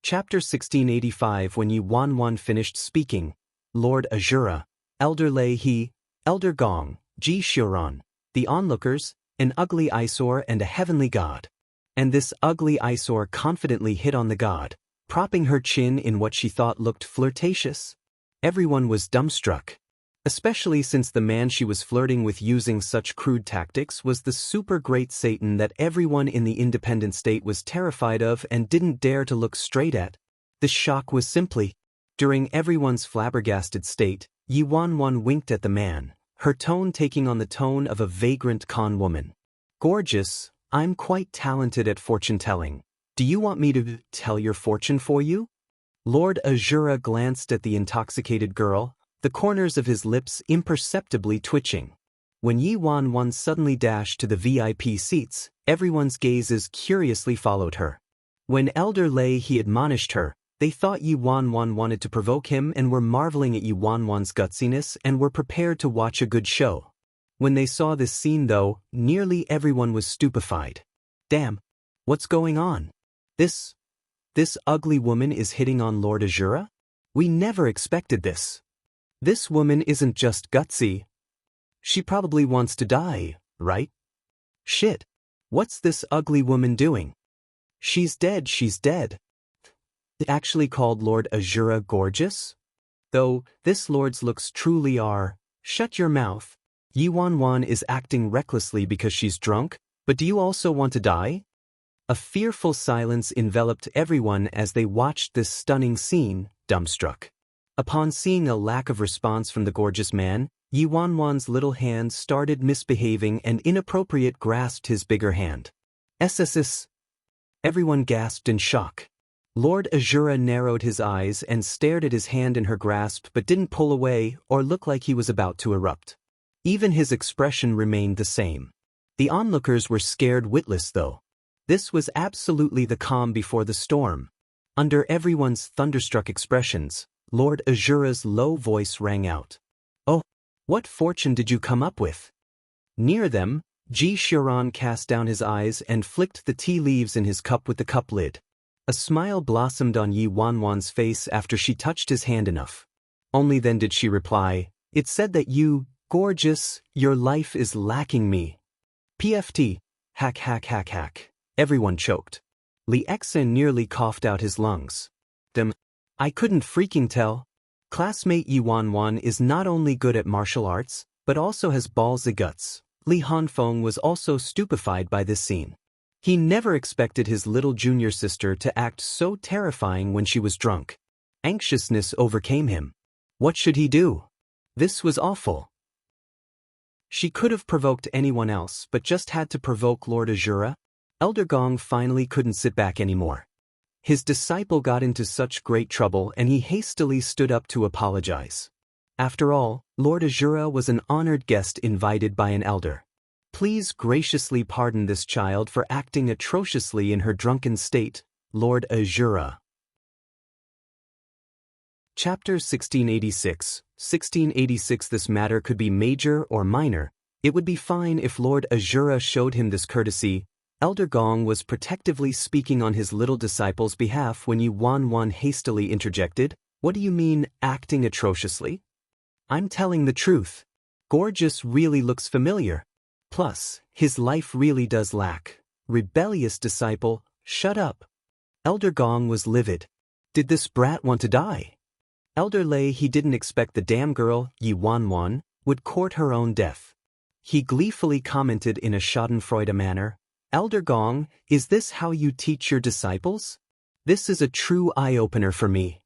Chapter 1685. When Yi Wanwan finished speaking, Lord Azura, Elder Lei He, Elder Gong, Ji Xiuran, the onlookers, an ugly eyesore and a heavenly god. And this ugly eyesore confidently hit on the god, propping her chin in what she thought looked flirtatious. Everyone was dumbstruck. Especially since the man she was flirting with using such crude tactics was the super great Satan that everyone in the independent state was terrified of and didn't dare to look straight at. The shock was simply, during everyone's flabbergasted state, Yi Wanwan winked at the man, her tone taking on the tone of a vagrant con woman. Gorgeous, I'm quite talented at fortune-telling. Do you want me to tell your fortune for you? Lord Azura glanced at the intoxicated girl, the corners of his lips imperceptibly twitching. When Yi Wanwan suddenly dashed to the VIP seats, everyone's gazes curiously followed her. When Elder Lei He admonished her, they thought Yi Wanwan wanted to provoke him and were marveling at Yi Wanwan's gutsiness and were prepared to watch a good show. When they saw this scene though, nearly everyone was stupefied. Damn, what's going on? This ugly woman is hitting on Lord Azura? We never expected this. This woman isn't just gutsy. She probably wants to die, right? Shit. What's this ugly woman doing? She's dead, she's dead. They actually called Lord Azura gorgeous? Though, this lord's looks truly are. Shut your mouth. Yi Wanwan is acting recklessly because she's drunk, but do you also want to die? A fearful silence enveloped everyone as they watched this stunning scene, dumbstruck. Upon seeing a lack of response from the gorgeous man, Yi Wanwan's little hand started misbehaving and inappropriate grasped his bigger hand. SSS. Everyone gasped in shock. Lord Azura narrowed his eyes and stared at his hand in her grasp but didn't pull away or look like he was about to erupt. Even his expression remained the same. The onlookers were scared witless though. This was absolutely the calm before the storm. Under everyone's thunderstruck expressions, Lord Azura's low voice rang out. Oh, what fortune did you come up with? Near them, Ji Xiuran cast down his eyes and flicked the tea leaves in his cup with the cup lid. A smile blossomed on Yi Wanwan's face after she touched his hand enough. Only then did she reply, "It said that you, gorgeous, your life is lacking me." PFT, hack hack hack hack. Everyone choked. Li Exen nearly coughed out his lungs. I couldn't freaking tell. Classmate Yi Wanwan is not only good at martial arts, but also has balls of guts. Li Hanfeng was also stupefied by this scene. He never expected his little junior sister to act so terrifying when she was drunk. Anxiousness overcame him. What should he do? This was awful. She could have provoked anyone else but just had to provoke Lord Azura. Elder Gong finally couldn't sit back anymore. His disciple got into such great trouble and he hastily stood up to apologize. After all, Lord Azura was an honored guest invited by an elder. Please graciously pardon this child for acting atrociously in her drunken state, Lord Azura. Chapter 1686. 1686. This matter could be major or minor. It would be fine if Lord Azura showed him this courtesy. Elder Gong was protectively speaking on his little disciple's behalf when Yi Wanwan hastily interjected, "What do you mean, acting atrociously?" "I'm telling the truth. Gorgeous really looks familiar. Plus, his life really does lack." Rebellious disciple, shut up. Elder Gong was livid. Did this brat want to die? Elder Lei He didn't expect the damn girl, Yi Wanwan, would court her own death. He gleefully commented in a schadenfreude manner, "Elder Gong, is this how you teach your disciples? This is a true eye-opener for me.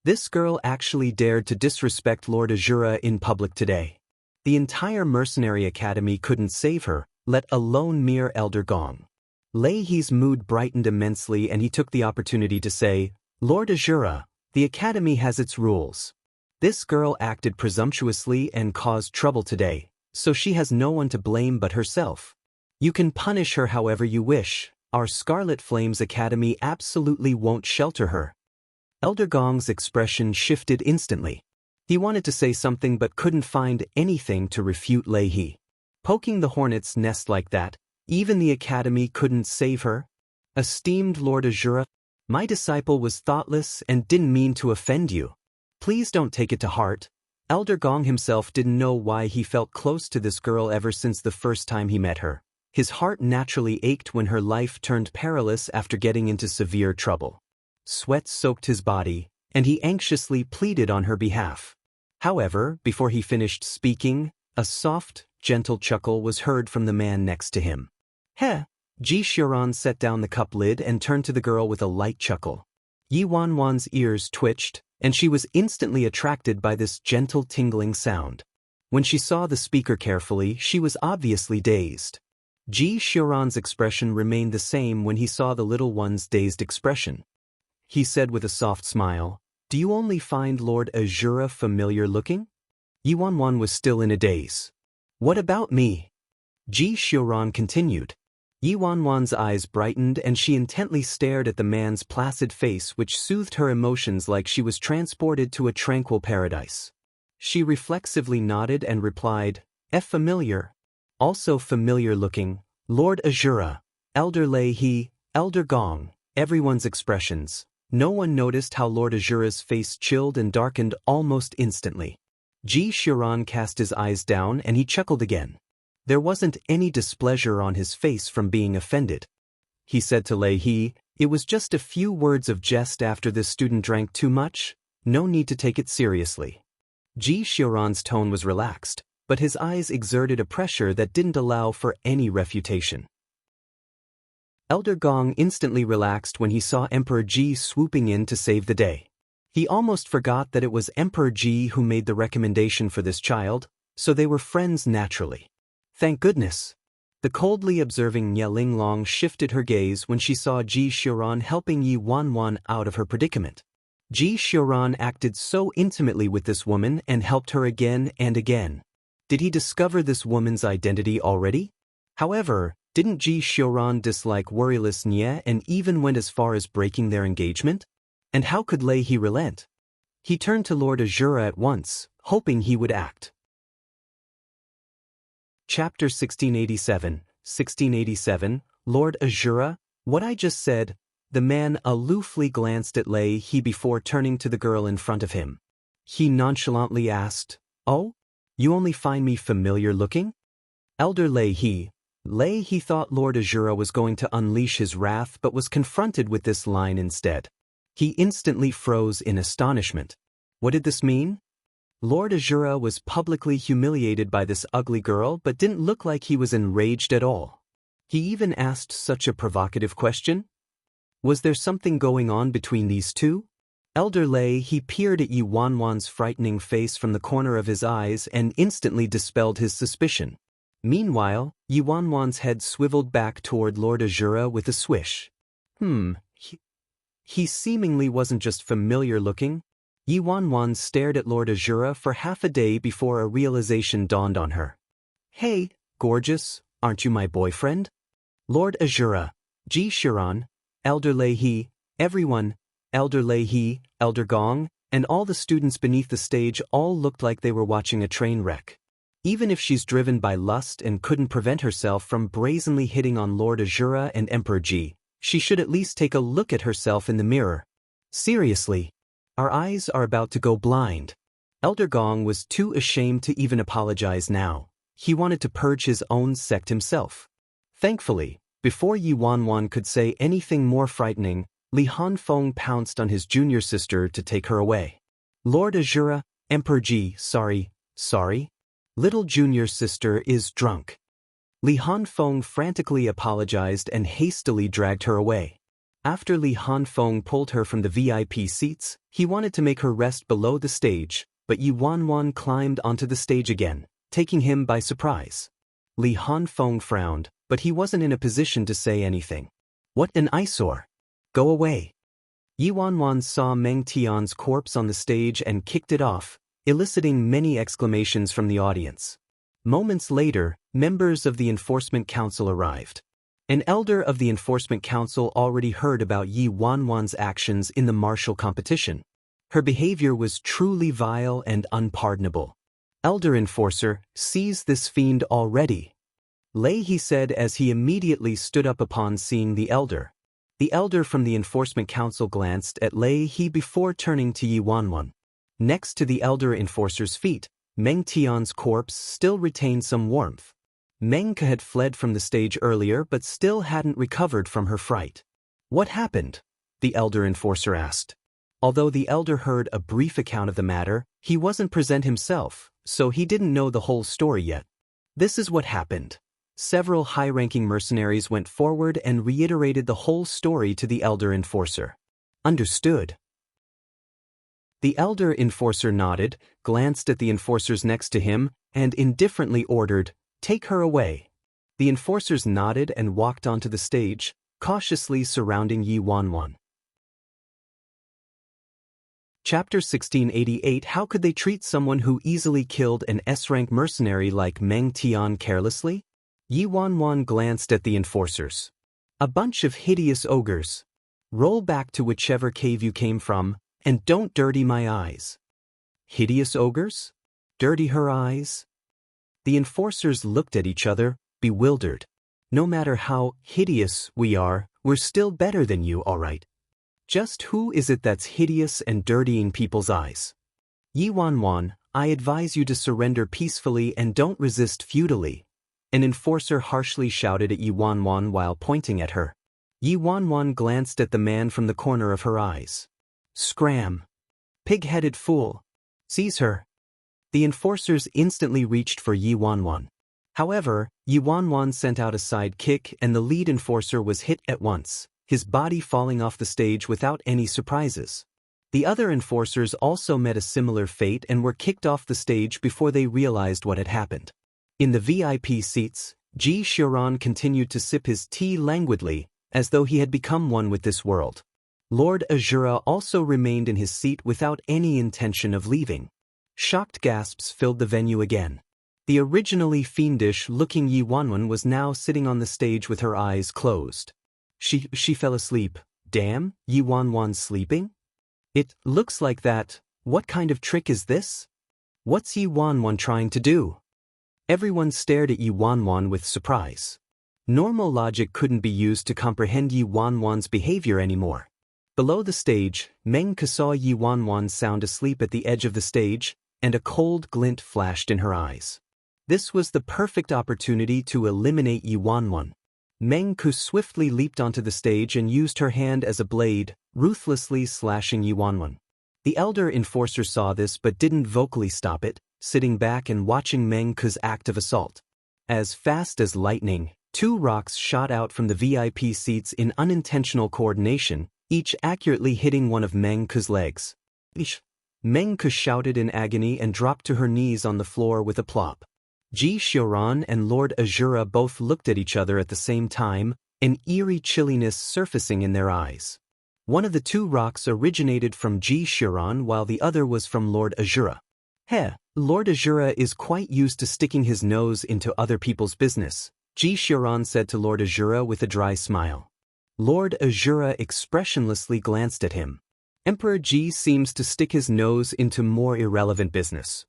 This girl actually dared to disrespect Lord Azura in public today. The entire mercenary academy couldn't save her, let alone mere Elder Gong." Lei He's mood brightened immensely and he took the opportunity to say, "Lord Azura, the academy has its rules. This girl acted presumptuously and caused trouble today, so she has no one to blame but herself. You can punish her however you wish. Our Scarlet Flames Academy absolutely won't shelter her." Elder Gong's expression shifted instantly. He wanted to say something but couldn't find anything to refute Lei He. Poking the hornet's nest like that, even the academy couldn't save her? Esteemed Lord Azura, My disciple was thoughtless and didn't mean to offend you. Please don't take it to heart. Elder Gong himself didn't know why he felt close to this girl ever since the first time he met her. His heart naturally ached when her life turned perilous after getting into severe trouble. Sweat soaked his body, and he anxiously pleaded on her behalf. However, before he finished speaking, a soft, gentle chuckle was heard from the man next to him. Heh! Ji Xiaoran set down the cup lid and turned to the girl with a light chuckle. Yi Wanwan's ears twitched, and she was instantly attracted by this gentle tingling sound. When she saw the speaker carefully, she was obviously dazed. Ji Xiaoran's expression remained the same when he saw the little one's dazed expression. He said with a soft smile, "Do you only find Lord Azura familiar looking?" Yi Wanwan was still in a daze. "What about me?" Ji Xiaoran continued. Yi Wanwan's eyes brightened and she intently stared at the man's placid face, which soothed her emotions like she was transported to a tranquil paradise. She reflexively nodded and replied, familiar. Also familiar looking, Lord Azura, Elder Lei He, Elder Gong, everyone's expressions. No one noticed how Lord Azura's face chilled and darkened almost instantly. Ji Xiaoran cast his eyes down and he chuckled again. There wasn't any displeasure on his face from being offended. He said to Lei He, "It was just a few words of jest after this student drank too much. No need to take it seriously." Ji Xiaoran's tone was relaxed, but his eyes exerted a pressure that didn't allow for any refutation. Elder Gong instantly relaxed when he saw Emperor Ji swooping in to save the day. He almost forgot that it was Emperor Ji who made the recommendation for this child, so they were friends naturally. Thank goodness. The coldly observing Nye Linglong shifted her gaze when she saw Ji Xiaoran helping Yi Wanwan out of her predicament. Ji Xiaoran acted so intimately with this woman and helped her again and again. Did he discover this woman's identity already? However, didn't Ji Xiaoran dislike worryless Nye and even went as far as breaking their engagement? And how could Lei He relent? He turned to Lord Azura at once, hoping he would act. Chapter 1687, Lord Azura, what I just said. The man aloofly glanced at Lei He before turning to the girl in front of him. He nonchalantly asked, "Oh? You only find me familiar looking?" Elder Lei He thought Lord Azura was going to unleash his wrath but was confronted with this line instead. He instantly froze in astonishment. What did this mean? Lord Azura was publicly humiliated by this ugly girl but didn't look like he was enraged at all. He even asked such a provocative question? Was there something going on between these two? Elder Lei He peered at Yi Wanwan's frightening face from the corner of his eyes and instantly dispelled his suspicion. Meanwhile, Yi Wanwan's head swiveled back toward Lord Azura with a swish. He seemingly wasn't just familiar looking. Yi Wanwan stared at Lord Azura for half a day before a realization dawned on her. "Hey, gorgeous, aren't you my boyfriend?" Lord Azura, Ji Xiaoran, Elder Lei He, everyone, Elder Lei He, Elder Gong, and all the students beneath the stage all looked like they were watching a train wreck. Even if she's driven by lust and couldn't prevent herself from brazenly hitting on Lord Azura and Emperor Ji, she should at least take a look at herself in the mirror. Seriously. Our eyes are about to go blind. Elder Gong was too ashamed to even apologize now. He wanted to purge his own sect himself. Thankfully, before Yi Wanwan could say anything more frightening, Li Hanfeng pounced on his junior sister to take her away. Lord Azura, Emperor Ji, sorry. Little junior sister is drunk. Li Hanfeng frantically apologized and hastily dragged her away. After Li Hanfeng pulled her from the VIP seats, he wanted to make her rest below the stage, but Yi Wanwan climbed onto the stage again, taking him by surprise. Li Hanfeng frowned, but he wasn't in a position to say anything. What an eyesore! Go away! Yi Wanwan saw Meng Tian's corpse on the stage and kicked it off, eliciting many exclamations from the audience. Moments later, members of the Enforcement Council arrived. An elder of the Enforcement Council already heard about Yi Wanwan's actions in the martial competition. Her behavior was truly vile and unpardonable. Elder Enforcer, seize this fiend already. Lei He said as he immediately stood up upon seeing the elder. The elder from the enforcement council glanced at Lei He before turning to Yi Wanwan. Next to the elder enforcer's feet, Meng Tian's corpse still retained some warmth. Meng Ke had fled from the stage earlier but still hadn't recovered from her fright. What happened? The elder enforcer asked. Although the elder heard a brief account of the matter, he wasn't present himself, so he didn't know the whole story yet. This is what happened. Several high-ranking mercenaries went forward and reiterated the whole story to the elder enforcer. Understood. The elder enforcer nodded, glanced at the enforcers next to him, and indifferently ordered, "Take her away." The enforcers nodded and walked onto the stage, cautiously surrounding Yi Wanwan. Chapter 1688. How could they treat someone who easily killed an S-rank mercenary like Meng Tian carelessly? Yi Wanwan glanced at the enforcers. A bunch of hideous ogres. Roll back to whichever cave you came from, and don't dirty my eyes. Hideous ogres? Dirty her eyes? The enforcers looked at each other, bewildered. No matter how hideous we are, we're still better than you, all right. Just who is it that's hideous and dirtying people's eyes? Yi Wanwan, I advise you to surrender peacefully and don't resist futilely. An enforcer harshly shouted at Yi Wanwan while pointing at her. Yi Wanwan glanced at the man from the corner of her eyes. Scram! Pig-headed fool! Seize her! The enforcers instantly reached for Yi Wanwan. However, Yi Wanwan sent out a side kick and the lead enforcer was hit at once, his body falling off the stage without any surprises. The other enforcers also met a similar fate and were kicked off the stage before they realized what had happened. In the VIP seats, Ji Xiaoran continued to sip his tea languidly, as though he had become one with this world. Lord Azura also remained in his seat without any intention of leaving. Shocked gasps filled the venue again. The originally fiendish-looking Yi Wanwan was now sitting on the stage with her eyes closed. She fell asleep. Damn, Yi Wanwan's sleeping? It looks like that. What kind of trick is this? What's Yi Wanwan trying to do? Everyone stared at Yi Wanwan with surprise. Normal logic couldn't be used to comprehend Yi Wanwan's behavior anymore. Below the stage, Meng Ke saw Yi Wanwan sound asleep at the edge of the stage, and a cold glint flashed in her eyes. This was the perfect opportunity to eliminate Yi Wanwan. Meng Ke swiftly leaped onto the stage and used her hand as a blade, ruthlessly slashing Yi Wanwan. The elder enforcer saw this but didn't vocally stop it, sitting back and watching Meng Ke's act of assault. As fast as lightning, two rocks shot out from the VIP seats in unintentional coordination, each accurately hitting one of Meng Ke's legs. Ish! Meng Ke shouted in agony and dropped to her knees on the floor with a plop. Ji Xiaoran and Lord Azura both looked at each other at the same time, an eerie chilliness surfacing in their eyes. One of the two rocks originated from Ji Xiaoran while the other was from Lord Azura. Heh, Lord Azura is quite used to sticking his nose into other people's business, Ji Xiaoran said to Lord Azura with a dry smile. Lord Azura expressionlessly glanced at him. Emperor Ji seems to stick his nose into more irrelevant business.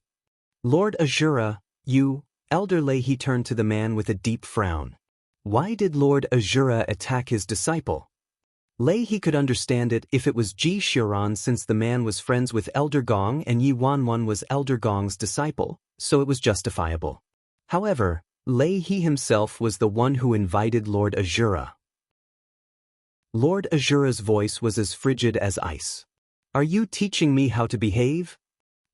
Lord Azura, you, Elder Lei, he turned to the man with a deep frown. Why did Lord Azura attack his disciple? Lei he could understand it if it was Ji Xiaoran, since the man was friends with Elder Gong and Yi Wanwan was Elder Gong's disciple, so it was justifiable. However, Lei he himself was the one who invited Lord Azura. Lord Azura's voice was as frigid as ice. Are you teaching me how to behave?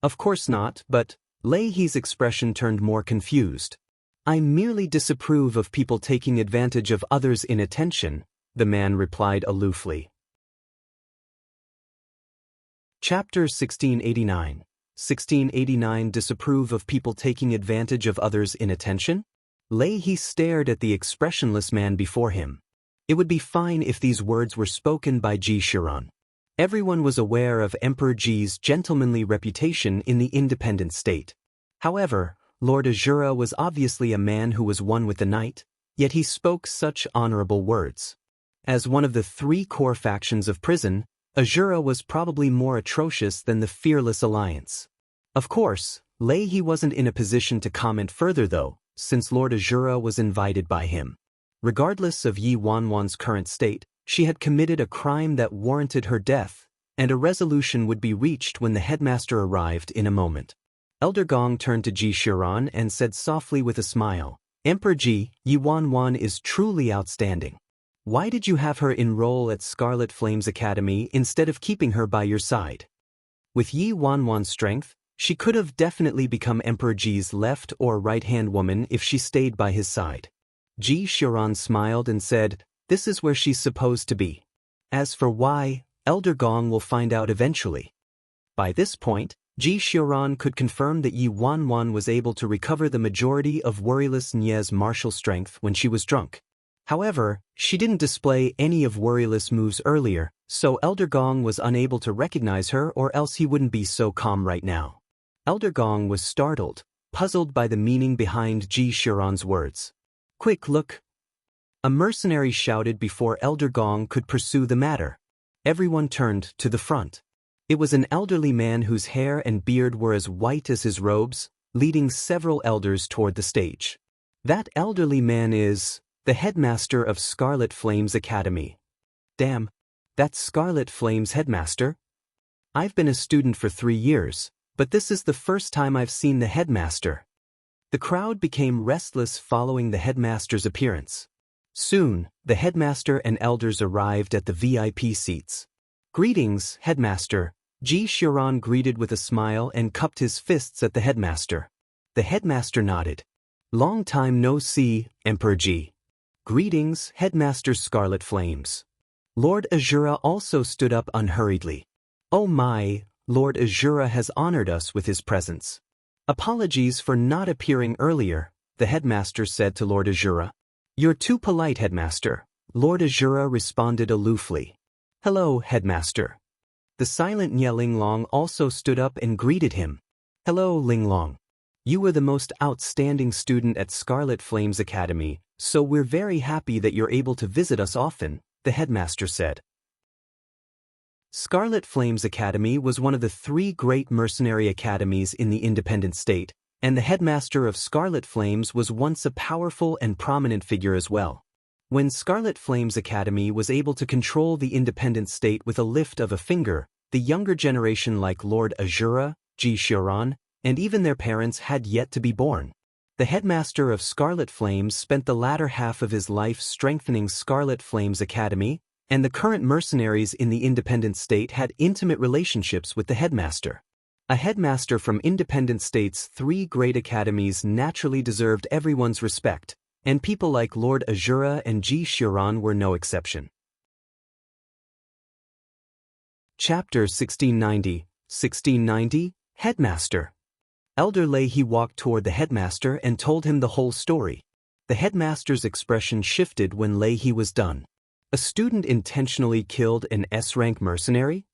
Of course not, but Lei he's expression turned more confused. I merely disapprove of people taking advantage of others' inattention, the man replied aloofly. Chapter 1689. 1689. Disapprove of people taking advantage of others' inattention? Lei he stared at the expressionless man before him. It would be fine if these words were spoken by Ji Xiaoran. Everyone was aware of Emperor Ji's gentlemanly reputation in the independent state. However, Lord Azura was obviously a man who was one with the night, yet he spoke such honorable words. As one of the three core factions of prison, Azura was probably more atrocious than the Fearless Alliance. Of course, Lei he wasn't in a position to comment further though, since Lord Azura was invited by him. Regardless of Yi Wanwan's current state, She had committed a crime that warranted her death, and a resolution would be reached when the headmaster arrived in a moment. Elder Gong turned to Ji Shiran and said softly with a smile, "Emperor Ji, Yi Wanwan is truly outstanding. Why did you have her enroll at Scarlet Flames Academy instead of keeping her by your side?" With Yi Wanwan's strength, she could have definitely become Emperor Ji's left or right-hand woman if she stayed by his side. Ji Shiran smiled and said, "This is where she's supposed to be. As for why, Elder Gong will find out eventually." By this point, Ji Shiran could confirm that Yi Wanwan was able to recover the majority of Worryless Nye's martial strength when she was drunk. However, she didn't display any of Worryless moves earlier, so Elder Gong was unable to recognize her, or else he wouldn't be so calm right now. Elder Gong was startled, puzzled by the meaning behind Ji Shiran's words. "Quick, look!" A mercenary shouted before Elder Gong could pursue the matter. Everyone turned to the front. It was an elderly man whose hair and beard were as white as his robes, leading several elders toward the stage. That elderly man is the headmaster of Scarlet Flames Academy. Damn, that's Scarlet Flames headmaster? I've been a student for 3 years, but this is the first time I've seen the headmaster. The crowd became restless following the headmaster's appearance. Soon, the headmaster and elders arrived at the VIP seats. "Greetings, headmaster," Ji Shiran greeted with a smile and cupped his fists at the headmaster. The headmaster nodded. "Long time no see, Emperor Ji." "Greetings, Headmaster Scarlet Flames." Lord Azura also stood up unhurriedly. "Oh my, Lord Azura has honored us with his presence. Apologies for not appearing earlier," the headmaster said to Lord Azura. "You're too polite, headmaster," Lord Azura responded aloofly. "Hello, headmaster." The silent Nye Linglong also stood up and greeted him. "Hello, Linglong. You were the most outstanding student at Scarlet Flames Academy, so we're very happy that you're able to visit us often," the headmaster said. Scarlet Flames Academy was one of the 3 great mercenary academies in the independent state, and the headmaster of Scarlet Flames was once a powerful and prominent figure as well. When Scarlet Flames Academy was able to control the independent state with a lift of a finger, the younger generation like Lord Azura, Ji Shiran, and even their parents had yet to be born. The headmaster of Scarlet Flames spent the latter half of his life strengthening Scarlet Flames Academy, and the current mercenaries in the independent state had intimate relationships with the headmaster. A headmaster from independent states' 3 great academies naturally deserved everyone's respect, and people like Lord Azura and Ji Shiran were no exception. Chapter 1690, Headmaster. Elder Leahy walked toward the headmaster and told him the whole story. The headmaster's expression shifted when Leahy was done. A student intentionally killed an S-rank mercenary?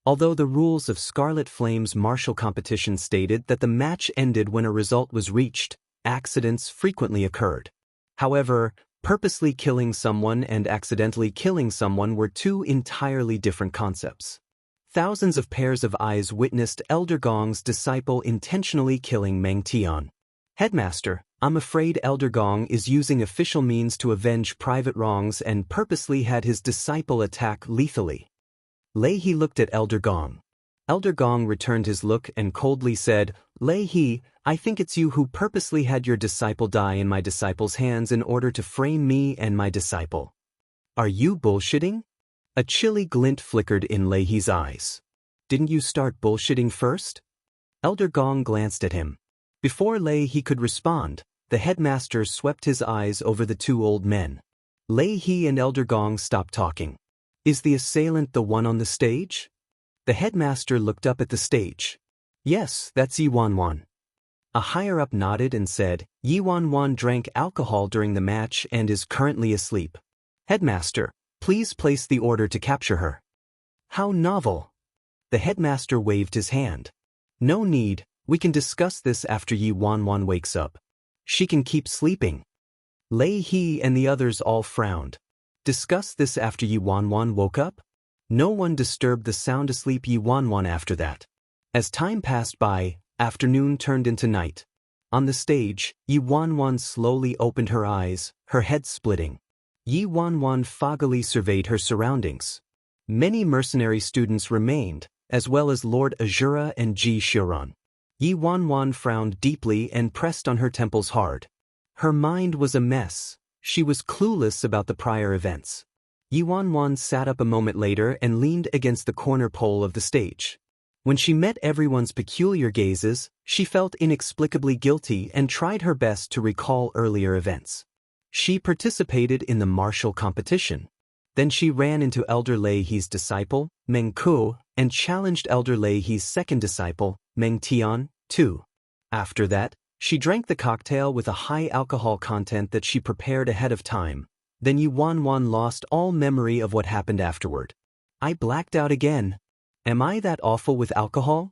Although the rules of Scarlet Flame's martial competition stated that the match ended when a result was reached, accidents frequently occurred. However, purposely killing someone and accidentally killing someone were 2 entirely different concepts. Thousands of pairs of eyes witnessed Elder Gong's disciple intentionally killing Meng Tian. "Headmaster, I'm afraid Elder Gong is using official means to avenge private wrongs and purposely had his disciple attack lethally." Leahy looked at Elder Gong. Elder Gong returned his look and coldly said, "Leahy, I think it's you who purposely had your disciple die in my disciple's hands in order to frame me and my disciple. Are you bullshitting?" A chilly glint flickered in Leahy's eyes. "Didn't you start bullshitting first?" Elder Gong glanced at him. Before Leahy could respond, the headmaster swept his eyes over the 2 old men. Leahy and Elder Gong stopped talking. "Is the assailant the one on the stage?" The headmaster looked up at the stage. "Yes, that's Yi Wanwan." A higher-up nodded and said, "Yi Wanwan drank alcohol during the match and is currently asleep. Headmaster, please place the order to capture her." "How novel." The headmaster waved his hand. "No need, we can discuss this after Yi Wanwan wakes up. She can keep sleeping." Leahy and the others all frowned. Discuss this after Yi Wanwan woke up? No one disturbed the sound-asleep Yi Wanwan after that. As time passed by, afternoon turned into night. On the stage, Yi Wanwan slowly opened her eyes, her head splitting. Yi Wanwan foggily surveyed her surroundings. Many mercenary students remained, as well as Lord Azura and Ji Xiuran. Yi Wanwan frowned deeply and pressed on her temples hard. Her mind was a mess. She was clueless about the prior events. Yi Wanwan sat up a moment later and leaned against the corner pole of the stage. When she met everyone's peculiar gazes, she felt inexplicably guilty and tried her best to recall earlier events. She participated in the martial competition. Then she ran into Elder Lei He's disciple, Meng Ku, and challenged Elder Lei He's second disciple, Meng Tian, too. After that, she drank the cocktail with a high alcohol content that she prepared ahead of time. Then Yi Wanwan lost all memory of what happened afterward. I blacked out again. Am I that awful with alcohol?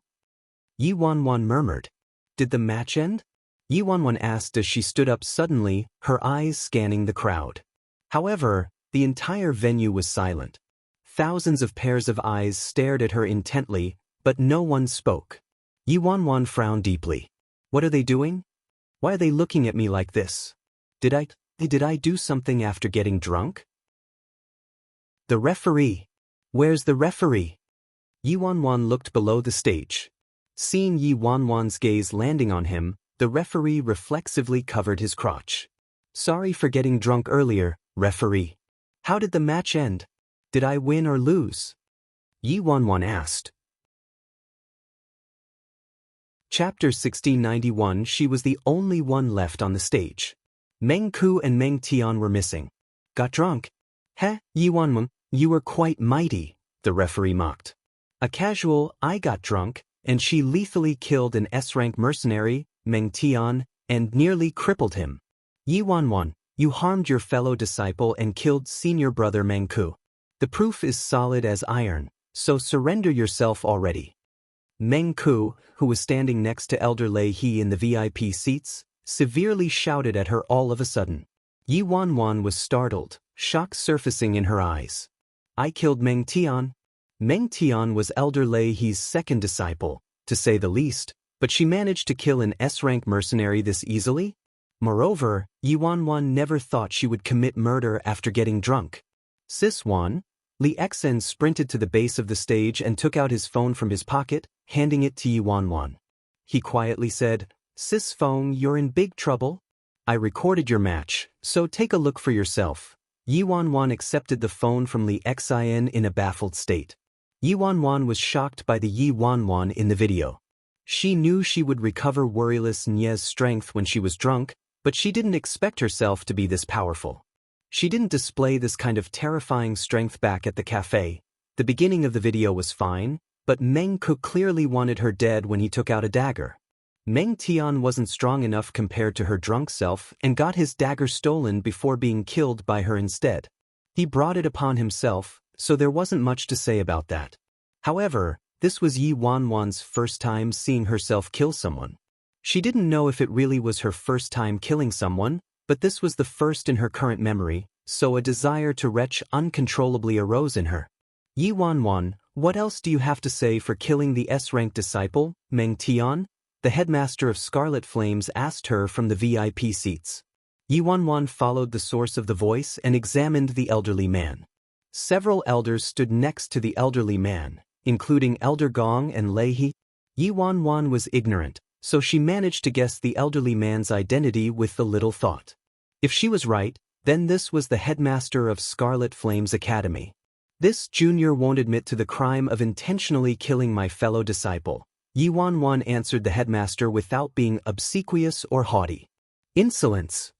Yi Wanwan murmured. Did the match end? Yi Wanwan asked as she stood up suddenly, her eyes scanning the crowd. However, the entire venue was silent. Thousands of pairs of eyes stared at her intently, but no one spoke. Yi Wanwan frowned deeply. What are they doing? Why are they looking at me like this? Did I do something after getting drunk? The referee. Where's the referee? Yi Wanwan looked below the stage. Seeing Yi Wanwan's gaze landing on him, the referee reflexively covered his crotch. Sorry for getting drunk earlier, referee. How did the match end? Did I win or lose? Yi Wanwan asked. Chapter 1691. She was the only one left on the stage. Meng Ku and Meng Tian were missing. Got drunk? Heh, Yi Wanwan, you were quite mighty, the referee mocked. A casual, I got drunk, and she lethally killed an S-rank mercenary, Meng Tian, and nearly crippled him. Yi Wanwan, you harmed your fellow disciple and killed senior brother Meng Ku. The proof is solid as iron, so surrender yourself already. Meng Ku, who was standing next to Elder Lei He in the VIP seats, severely shouted at her all of a sudden. Yi Wanwan was startled, shock surfacing in her eyes. I killed Meng Tian. Meng Tian was Elder Lei He's second disciple, to say the least, but she managed to kill an S-rank mercenary this easily? Moreover, Yi Wanwan never thought she would commit murder after getting drunk. Sis Wan? Li Xen sprinted to the base of the stage and took out his phone from his pocket, handing it to Yi Wanwan. He quietly said, Sis phone, you're in big trouble. I recorded your match, so take a look for yourself. Yi Wanwan accepted the phone from Li Xen in a baffled state. Yi Wanwan was shocked by the Yi Wanwan in the video. She knew she would recover worryless Nye's strength when she was drunk, but she didn't expect herself to be this powerful. She didn't display this kind of terrifying strength back at the cafe. The beginning of the video was fine, but Meng Ku clearly wanted her dead when he took out a dagger. Meng Tian wasn't strong enough compared to her drunk self and got his dagger stolen before being killed by her instead. He brought it upon himself, so there wasn't much to say about that. However, this was Yi Wanwan's first time seeing herself kill someone. She didn't know if it really was her first time killing someone, but this was the first in her current memory, so a desire to retch uncontrollably arose in her. Yi Wanwan, what else do you have to say for killing the S-rank disciple, Meng Tian? The headmaster of Scarlet Flames asked her from the VIP seats. Yi Wanwan followed the source of the voice and examined the elderly man. Several elders stood next to the elderly man, including Elder Gong and Lei He. Yi Wanwan was ignorant, so she managed to guess the elderly man's identity with the little thought. If she was right, then this was the headmaster of Scarlet Flames Academy. This junior won't admit to the crime of intentionally killing my fellow disciple. Yi Wanwan answered the headmaster without being obsequious or haughty. Insolence!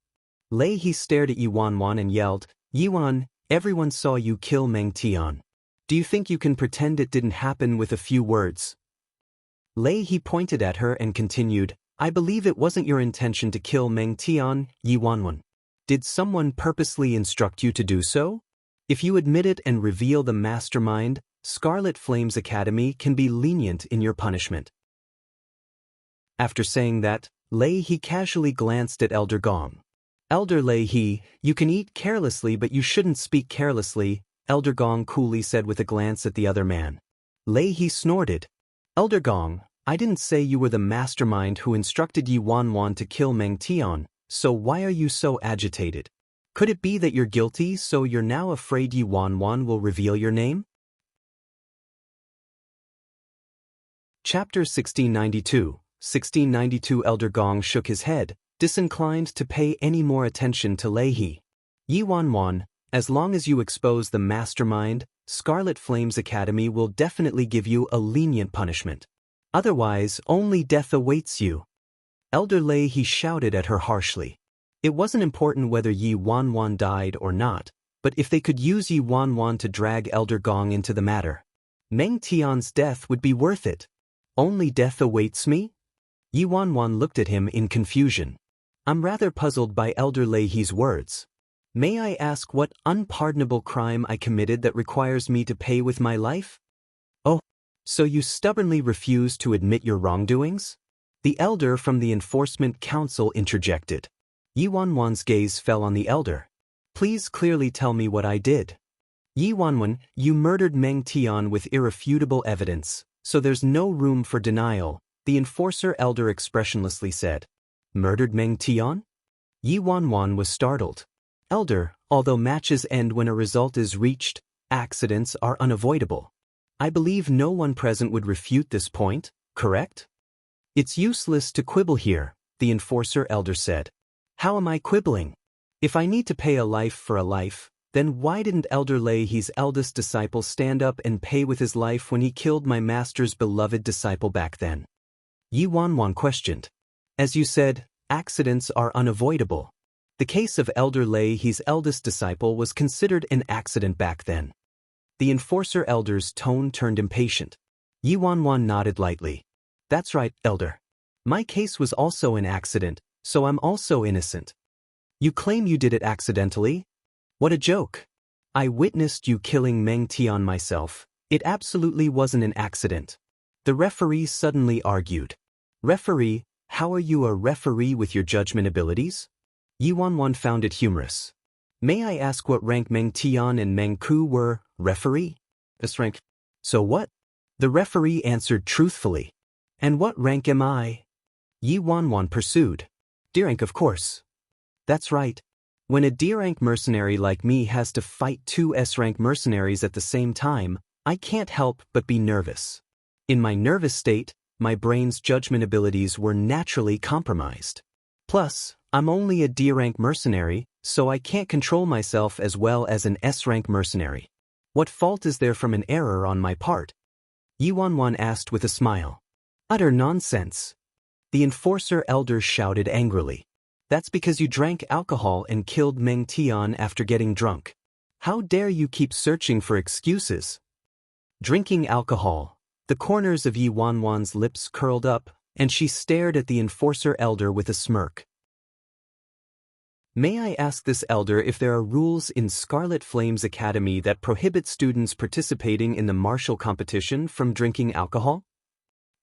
Lei He stared at Yi Wanwan and yelled, Yi Wan, everyone saw you kill Meng Tian. Do you think you can pretend it didn't happen with a few words? Lei He pointed at her and continued, I believe it wasn't your intention to kill Meng Tian, Yi Wanwan. Did someone purposely instruct you to do so? If you admit it and reveal the mastermind, Scarlet Flames Academy can be lenient in your punishment. After saying that, Lei He casually glanced at Elder Gong. Elder Lei He, you can eat carelessly but you shouldn't speak carelessly, Elder Gong coolly said with a glance at the other man. Lei He snorted. Elder Gong, I didn't say you were the mastermind who instructed Yi Wanwan to kill Meng Tian, so why are you so agitated? Could it be that you're guilty, so you're now afraid Yi Wanwan will reveal your name? Chapter 1692 Elder Gong shook his head, disinclined to pay any more attention to Lei He. Yi Wanwan, as long as you expose the mastermind, Scarlet Flames Academy will definitely give you a lenient punishment. Otherwise, only death awaits you. Elder Lei He shouted at her harshly. It wasn't important whether Yi Wanwan died or not, but if they could use Yi Wanwan to drag Elder Gong into the matter, Meng Tian's death would be worth it. Only death awaits me? Yi Wanwan looked at him in confusion. I'm rather puzzled by Elder Lei He's words. May I ask what unpardonable crime I committed that requires me to pay with my life? Oh, so you stubbornly refuse to admit your wrongdoings? The elder from the Enforcement Council interjected. Yi Wanwan's gaze fell on the elder. Please clearly tell me what I did. Yi Wanwan, you murdered Meng Tian with irrefutable evidence, so there's no room for denial, the enforcer elder expressionlessly said. Murdered Meng Tian? Yi Wanwan was startled. Elder, although matches end when a result is reached, accidents are unavoidable. I believe no one present would refute this point, correct? It's useless to quibble here, the enforcer elder said. How am I quibbling? If I need to pay a life for a life, then why didn't Elder Lei He's eldest disciple stand up and pay with his life when he killed my master's beloved disciple back then? Yi Wanwan questioned. As you said, accidents are unavoidable. The case of Elder Lei He's eldest disciple was considered an accident back then. The enforcer elder's tone turned impatient. Yi Wanwan nodded lightly. That's right, elder. My case was also an accident, so I'm also innocent. You claim you did it accidentally? What a joke. I witnessed you killing Meng Tian myself. It absolutely wasn't an accident. The referee suddenly argued. Referee, how are you a referee with your judgment abilities? Yi Wanwan found it humorous. May I ask what rank Meng Tian and Meng Ku were, referee? S rank. So what? The referee answered truthfully. And what rank am I? Yi Wanwan pursued. D rank, of course. That's right. When a D rank mercenary like me has to fight two S rank mercenaries at the same time, I can't help but be nervous. In my nervous state, my brain's judgment abilities were naturally compromised. Plus, I'm only a D rank mercenary, so I can't control myself as well as an S rank mercenary. What fault is there from an error on my part? Yi Wanwan asked with a smile. Utter nonsense. The enforcer elder shouted angrily. That's because you drank alcohol and killed Meng Tian after getting drunk. How dare you keep searching for excuses? Drinking alcohol. The corners of Yi Wanwan's lips curled up, and she stared at the enforcer elder with a smirk. May I ask this elder if there are rules in Scarlet Flames Academy that prohibit students participating in the martial competition from drinking alcohol?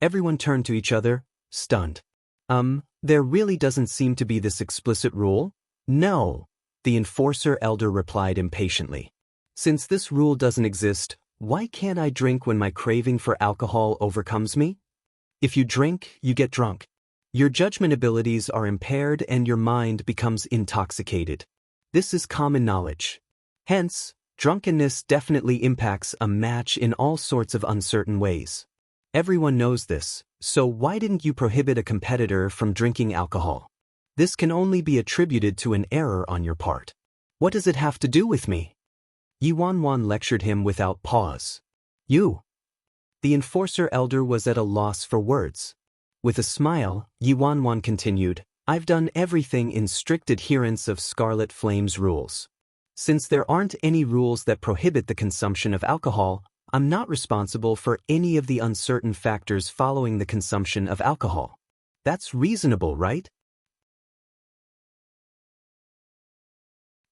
Everyone turned to each other, stunned. There really doesn't seem to be this explicit rule? No, the enforcer elder replied impatiently. Since this rule doesn't exist, why can't I drink when my craving for alcohol overcomes me? If you drink, you get drunk. Your judgment abilities are impaired and your mind becomes intoxicated. This is common knowledge. Hence, drunkenness definitely impacts a match in all sorts of uncertain ways. Everyone knows this, so why didn't you prohibit a competitor from drinking alcohol? This can only be attributed to an error on your part. What does it have to do with me? Yi Wanwan lectured him without pause. You. The enforcer elder was at a loss for words. With a smile, Yi Wanwan continued, I've done everything in strict adherence of Scarlet Flame's rules. Since there aren't any rules that prohibit the consumption of alcohol, I'm not responsible for any of the uncertain factors following the consumption of alcohol. That's reasonable, right?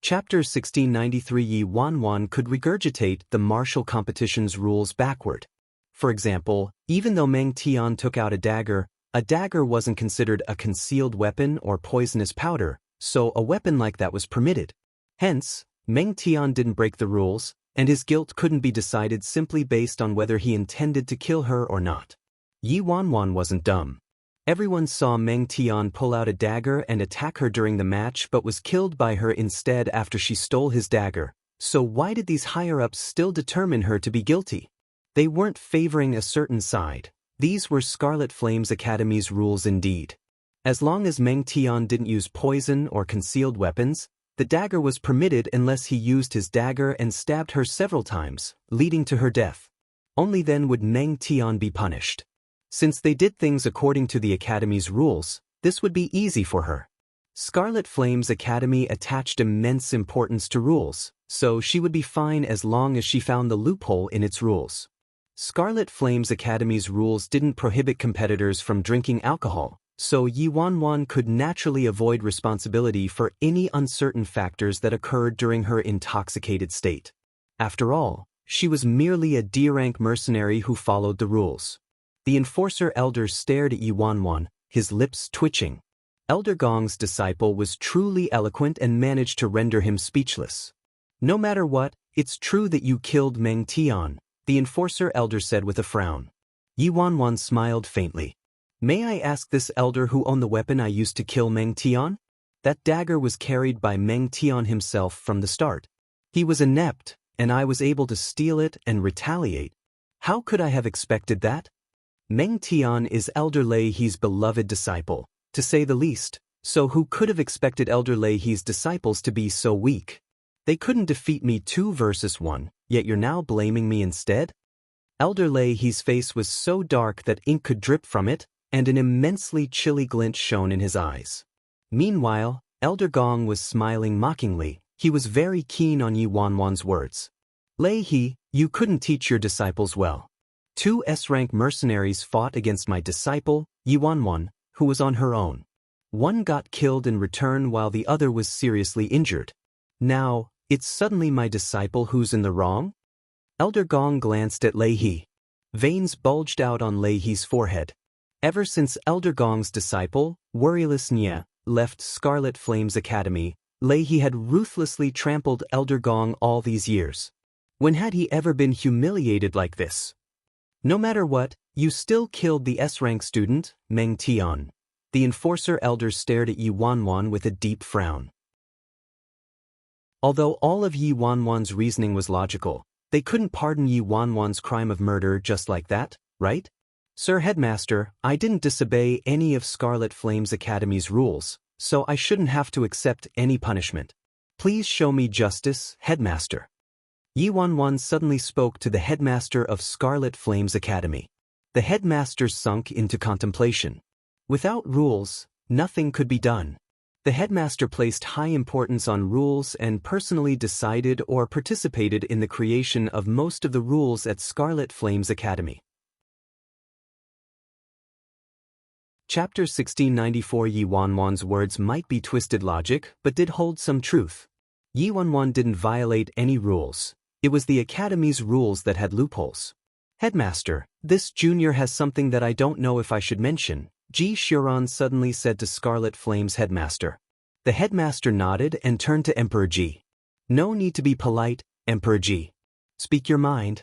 Chapter 1693 Yi Wanwan could regurgitate the martial competition's rules backward. For example, even though Meng Tian took out a dagger wasn't considered a concealed weapon or poisonous powder, so a weapon like that was permitted. Hence, Meng Tian didn't break the rules, and his guilt couldn't be decided simply based on whether he intended to kill her or not. Yi Wanwan wasn't dumb. Everyone saw Meng Tian pull out a dagger and attack her during the match but was killed by her instead after she stole his dagger. So why did these higher-ups still determine her to be guilty? They weren't favoring a certain side. These were Scarlet Flames Academy's rules indeed. As long as Meng Tian didn't use poison or concealed weapons, the dagger was permitted unless he used his dagger and stabbed her several times, leading to her death. Only then would Meng Tian be punished. Since they did things according to the Academy's rules, this would be easy for her. Scarlet Flames Academy attached immense importance to rules, so she would be fine as long as she found the loophole in its rules. Scarlet Flames Academy's rules didn't prohibit competitors from drinking alcohol, so Yi Wanwan could naturally avoid responsibility for any uncertain factors that occurred during her intoxicated state. After all, she was merely a D-rank mercenary who followed the rules. The enforcer elder stared at Yi Wanwan, his lips twitching. Elder Gong's disciple was truly eloquent and managed to render him speechless. No matter what, it's true that you killed Meng Tian, the enforcer elder said with a frown. Yi Wanwan smiled faintly. May I ask this elder who owned the weapon I used to kill Meng Tian? That dagger was carried by Meng Tian himself from the start. He was inept, and I was able to steal it and retaliate. How could I have expected that? Meng Tian is Elder Lei He's beloved disciple, to say the least, so who could have expected Elder Lei He's disciples to be so weak? They couldn't defeat me 2 versus 1, yet you're now blaming me instead? Elder Lei He's face was so dark that ink could drip from it, and an immensely chilly glint shone in his eyes. Meanwhile, Elder Gong was smiling mockingly. He was very keen on Yi Wanwan's words. Lei He, you couldn't teach your disciples well. 2 S-rank mercenaries fought against my disciple, Yi Wanwan, who was on her own. One got killed in return while the other was seriously injured. Now, it's suddenly my disciple who's in the wrong? Elder Gong glanced at Lei He. Veins bulged out on Lei He's forehead. Ever since Elder Gong's disciple, Worryless Nye, left Scarlet Flames Academy, Lei He had ruthlessly trampled Elder Gong all these years. When had he ever been humiliated like this? No matter what, you still killed the S-rank student, Meng Tian. The enforcer elder stared at Yi Wanwan with a deep frown. Although all of Yi Wanwan's reasoning was logical, they couldn't pardon Yi Wanwan's crime of murder just like that, right? Sir Headmaster, I didn't disobey any of Scarlet Flames Academy's rules, so I shouldn't have to accept any punishment. Please show me justice, Headmaster. Yi Wanwan suddenly spoke to the headmaster of Scarlet Flames Academy. The headmaster sunk into contemplation. Without rules, nothing could be done. The headmaster placed high importance on rules and personally decided or participated in the creation of most of the rules at Scarlet Flames Academy. Chapter 1694. Yi Wanwan's words might be twisted logic, but did hold some truth. Yi Wanwan didn't violate any rules. It was the Academy's rules that had loopholes. Headmaster, this junior has something that I don't know if I should mention, Ji Xiuran suddenly said to Scarlet Flame's headmaster. The headmaster nodded and turned to Emperor Ji. No need to be polite, Emperor Ji. Speak your mind.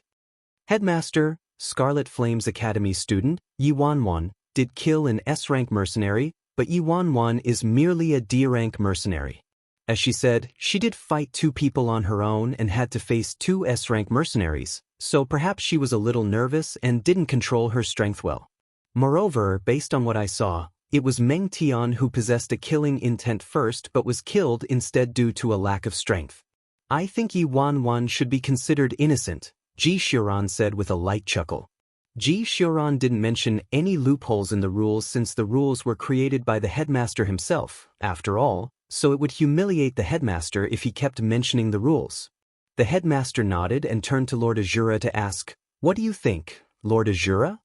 Headmaster, Scarlet Flame's Academy student, Yi Wanwan, did kill an S-rank mercenary, but Yi Wanwan is merely a D-rank mercenary. As she said, she did fight 2 people on her own and had to face 2 S-rank mercenaries, so perhaps she was a little nervous and didn't control her strength well. Moreover, based on what I saw, it was Meng Tian who possessed a killing intent first but was killed instead due to a lack of strength. I think Yi Wanwan should be considered innocent, Ji Xiuran said with a light chuckle. Ji Xiuran didn't mention any loopholes in the rules since the rules were created by the headmaster himself, after all, so it would humiliate the headmaster if he kept mentioning the rules. The headmaster nodded and turned to Lord Azura to ask, What do you think, Lord Azura?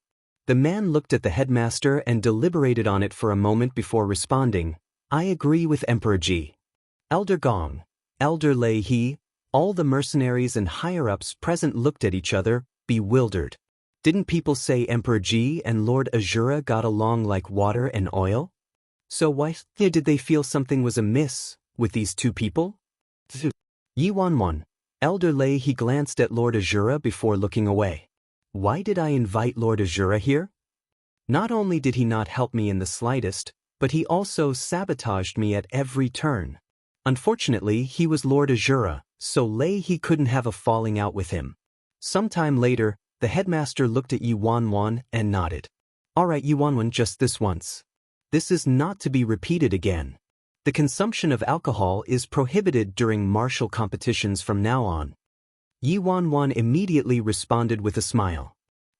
The man looked at the headmaster and deliberated on it for a moment before responding, I agree with Emperor Ji. Elder Gong, Elder Lei He, all the mercenaries and higher-ups present looked at each other, bewildered. Didn't people say Emperor Ji and Lord Azura got along like water and oil? So why did they feel something was amiss with these 2 people? Yi Wanwan, Elder Lei He glanced at Lord Azura before looking away. Why did I invite Lord Azura here? Not only did he not help me in the slightest, but he also sabotaged me at every turn. Unfortunately, he was Lord Azura, so Lei he couldn't have a falling out with him. Sometime later, the headmaster looked at Yi Wanwan and nodded. Alright Yi Wanwan, just this once. This is not to be repeated again. The consumption of alcohol is prohibited during martial competitions from now on. Yi Wanwan immediately responded with a smile.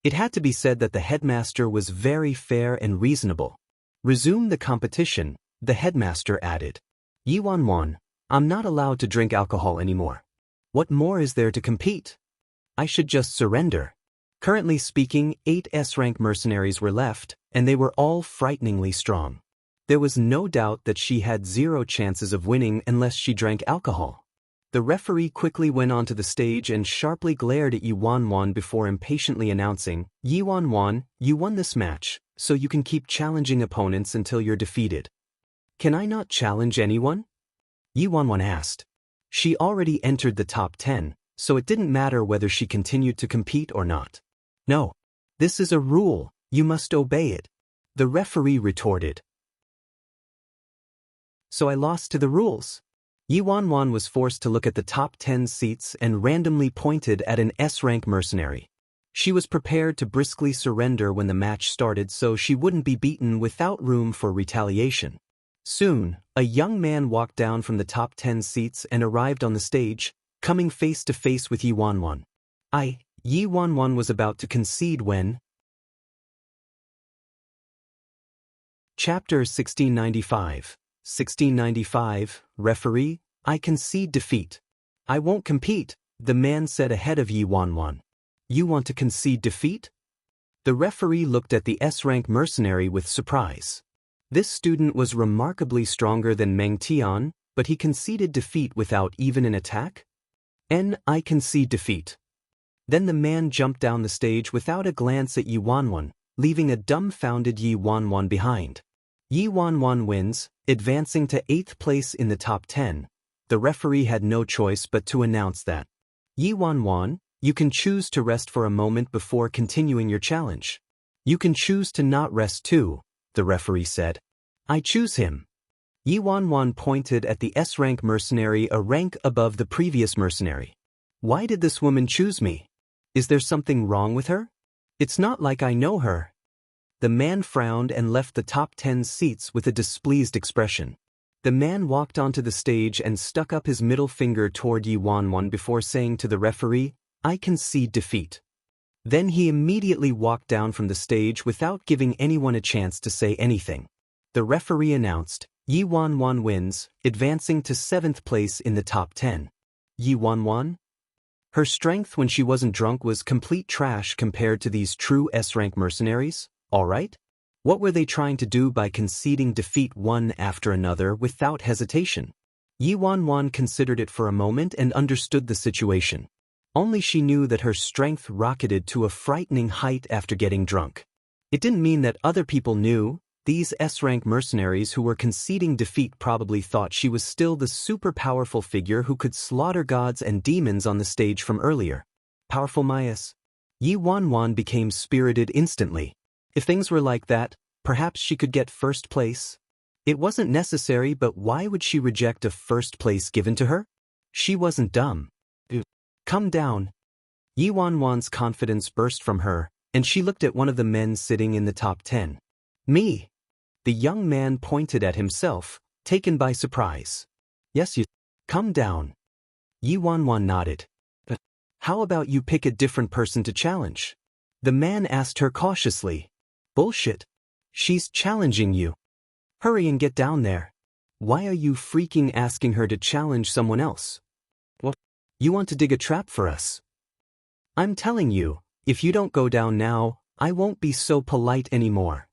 It had to be said that the headmaster was very fair and reasonable. Resume the competition, the headmaster added. Yi Wanwan, I'm not allowed to drink alcohol anymore. What more is there to compete? I should just surrender. Currently speaking, 8 S-rank mercenaries were left, and they were all frighteningly strong. There was no doubt that she had 0 chances of winning unless she drank alcohol. The referee quickly went onto the stage and sharply glared at Yi Wanwan before impatiently announcing, Yi Wanwan, you won this match, so you can keep challenging opponents until you're defeated. Can I not challenge anyone? Yi Wanwan asked. She already entered the top 10, so it didn't matter whether she continued to compete or not. No. This is a rule, you must obey it. The referee retorted. So I lost to the rules. Yi Wanwan was forced to look at the top 10 seats and randomly pointed at an S-rank mercenary. She was prepared to briskly surrender when the match started so she wouldn't be beaten without room for retaliation. Soon, a young man walked down from the top 10 seats and arrived on the stage, coming face to face with Yi Wanwan. Yi Wanwan was about to concede when... Chapter 1695. 1695, Referee, I concede defeat. I won't compete, the man said ahead of Yi Wanwan. You want to concede defeat? The referee looked at the S-rank mercenary with surprise. This student was remarkably stronger than Meng Tian, but he conceded defeat without even an attack? I concede defeat. Then the man jumped down the stage without a glance at Yi Wanwan, leaving a dumbfounded Yi Wanwan behind. Yi Wanwan wins, advancing to 8th place in the top 10. The referee had no choice but to announce that. Yi Wanwan, you can choose to rest for a moment before continuing your challenge. You can choose to not rest too, the referee said. I choose him. Yi Wanwan pointed at the S-rank mercenary a rank above the previous mercenary. Why did this woman choose me? Is there something wrong with her? It's not like I know her. The man frowned and left the top 10 seats with a displeased expression. The man walked onto the stage and stuck up his middle finger toward Yi Wanwan before saying to the referee, I concede defeat. Then he immediately walked down from the stage without giving anyone a chance to say anything. The referee announced, Yi Wanwan wins, advancing to 7th place in the top 10. Yi Wanwan? Her strength when she wasn't drunk was complete trash compared to these true S-rank mercenaries. Alright? What were they trying to do by conceding defeat one after another without hesitation? Yi Wanwan considered it for a moment and understood the situation. Only she knew that her strength rocketed to a frightening height after getting drunk. It didn't mean that other people knew. These S-rank mercenaries who were conceding defeat probably thought she was still the super powerful figure who could slaughter gods and demons on the stage from earlier. Powerful Mayas. Yi Wanwan became spirited instantly. If things were like that, perhaps she could get 1st place. It wasn't necessary, but why would she reject a 1st place given to her? She wasn't dumb. Come down. Yi Wanwan's confidence burst from her, and she looked at one of the men sitting in the top 10. Me. The young man pointed at himself, taken by surprise. Yes, you. Come down. Yi Wanwan nodded. But how about you pick a different person to challenge? The man asked her cautiously. Bullshit. She's challenging you. Hurry and get down there. Why are you freaking asking her to challenge someone else? What? You want to dig a trap for us? I'm telling you, if you don't go down now, I won't be so polite anymore.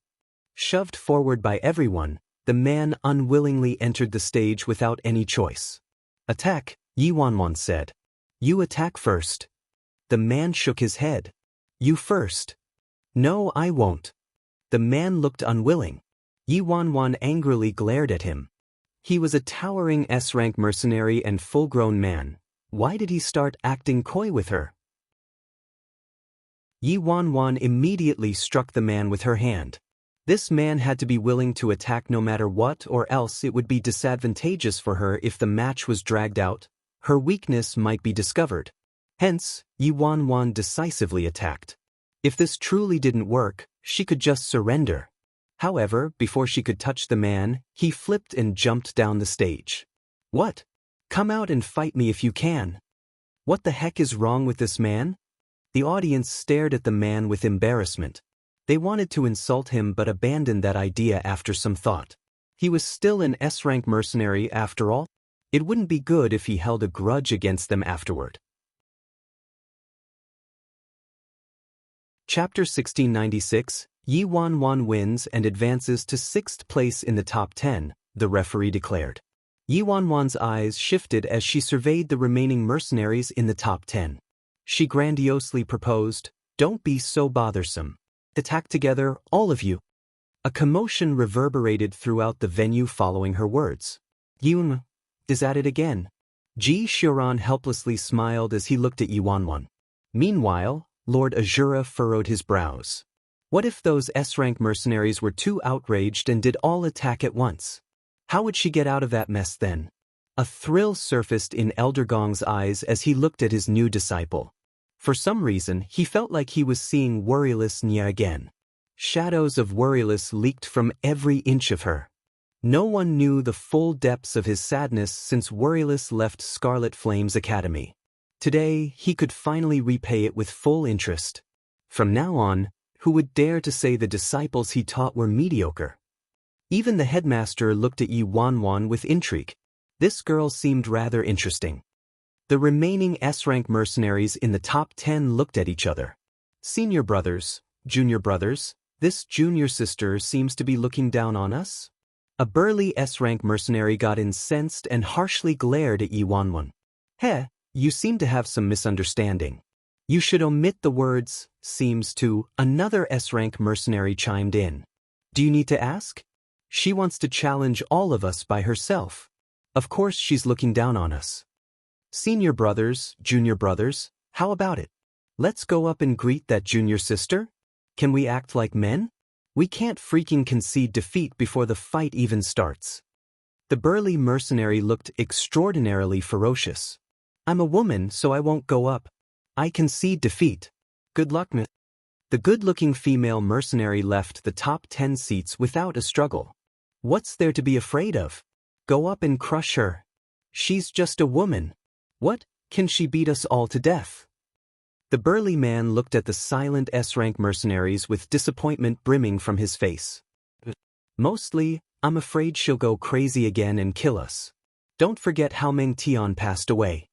Shoved forward by everyone, the man unwillingly entered the stage without any choice. Attack, Yi Wanwan said. You attack first. The man shook his head. You first. No, I won't. The man looked unwilling. Yi Wanwan angrily glared at him. He was a towering S-rank mercenary and full-grown man. Why did he start acting coy with her? Yi Wanwan immediately struck the man with her hand. This man had to be willing to attack no matter what, or else it would be disadvantageous for her if the match was dragged out. Her weakness might be discovered. Hence, Yi Wanwan decisively attacked. If this truly didn't work, she could just surrender. However, before she could touch the man, he flipped and jumped down the stage. What? Come out and fight me if you can. What the heck is wrong with this man? The audience stared at the man with embarrassment. They wanted to insult him but abandoned that idea after some thought. He was still an S-rank mercenary after all. It wouldn't be good if he held a grudge against them afterward. Chapter 1696, Yi Wanwan wins and advances to 6th place in the top 10, the referee declared. Yi Wanwan's eyes shifted as she surveyed the remaining mercenaries in the top 10. She grandiosely proposed, "Don't be so bothersome. Attack together, all of you." A commotion reverberated throughout the venue following her words. "Yun, is at it again." Ji Xiuran helplessly smiled as he looked at Yi Wanwan. Meanwhile, Lord Azura furrowed his brows. What if those S-rank mercenaries were too outraged and did all attack at once? How would she get out of that mess then? A thrill surfaced in Elder Gong's eyes as he looked at his new disciple. For some reason, he felt like he was seeing Worryless Nya again. Shadows of Worryless leaked from every inch of her. No one knew the full depths of his sadness since Worryless left Scarlet Flame's academy. Today, he could finally repay it with full interest. From now on, who would dare to say the disciples he taught were mediocre? Even the headmaster looked at Yi Wanwan with intrigue. This girl seemed rather interesting. The remaining S-rank mercenaries in the top 10 looked at each other. Senior brothers, junior brothers, this junior sister seems to be looking down on us? A burly S-rank mercenary got incensed and harshly glared at Yi Wanwan. "Heh, you seem to have some misunderstanding. You should omit the words, seems to," another S-rank mercenary chimed in. "Do you need to ask? She wants to challenge all of us by herself. Of course she's looking down on us. Senior brothers, junior brothers, how about it? Let's go up and greet that junior sister? Can we act like men? We can't freaking concede defeat before the fight even starts." The burly mercenary looked extraordinarily ferocious. "I'm a woman, so I won't go up. I concede defeat. Good luck, miss." The good-looking female mercenary left the top 10 seats without a struggle. What's there to be afraid of? Go up and crush her. She's just a woman. What, can she beat us all to death? The burly man looked at the silent S-rank mercenaries with disappointment brimming from his face. "Mostly, I'm afraid she'll go crazy again and kill us. Don't forget how Meng Tian passed away."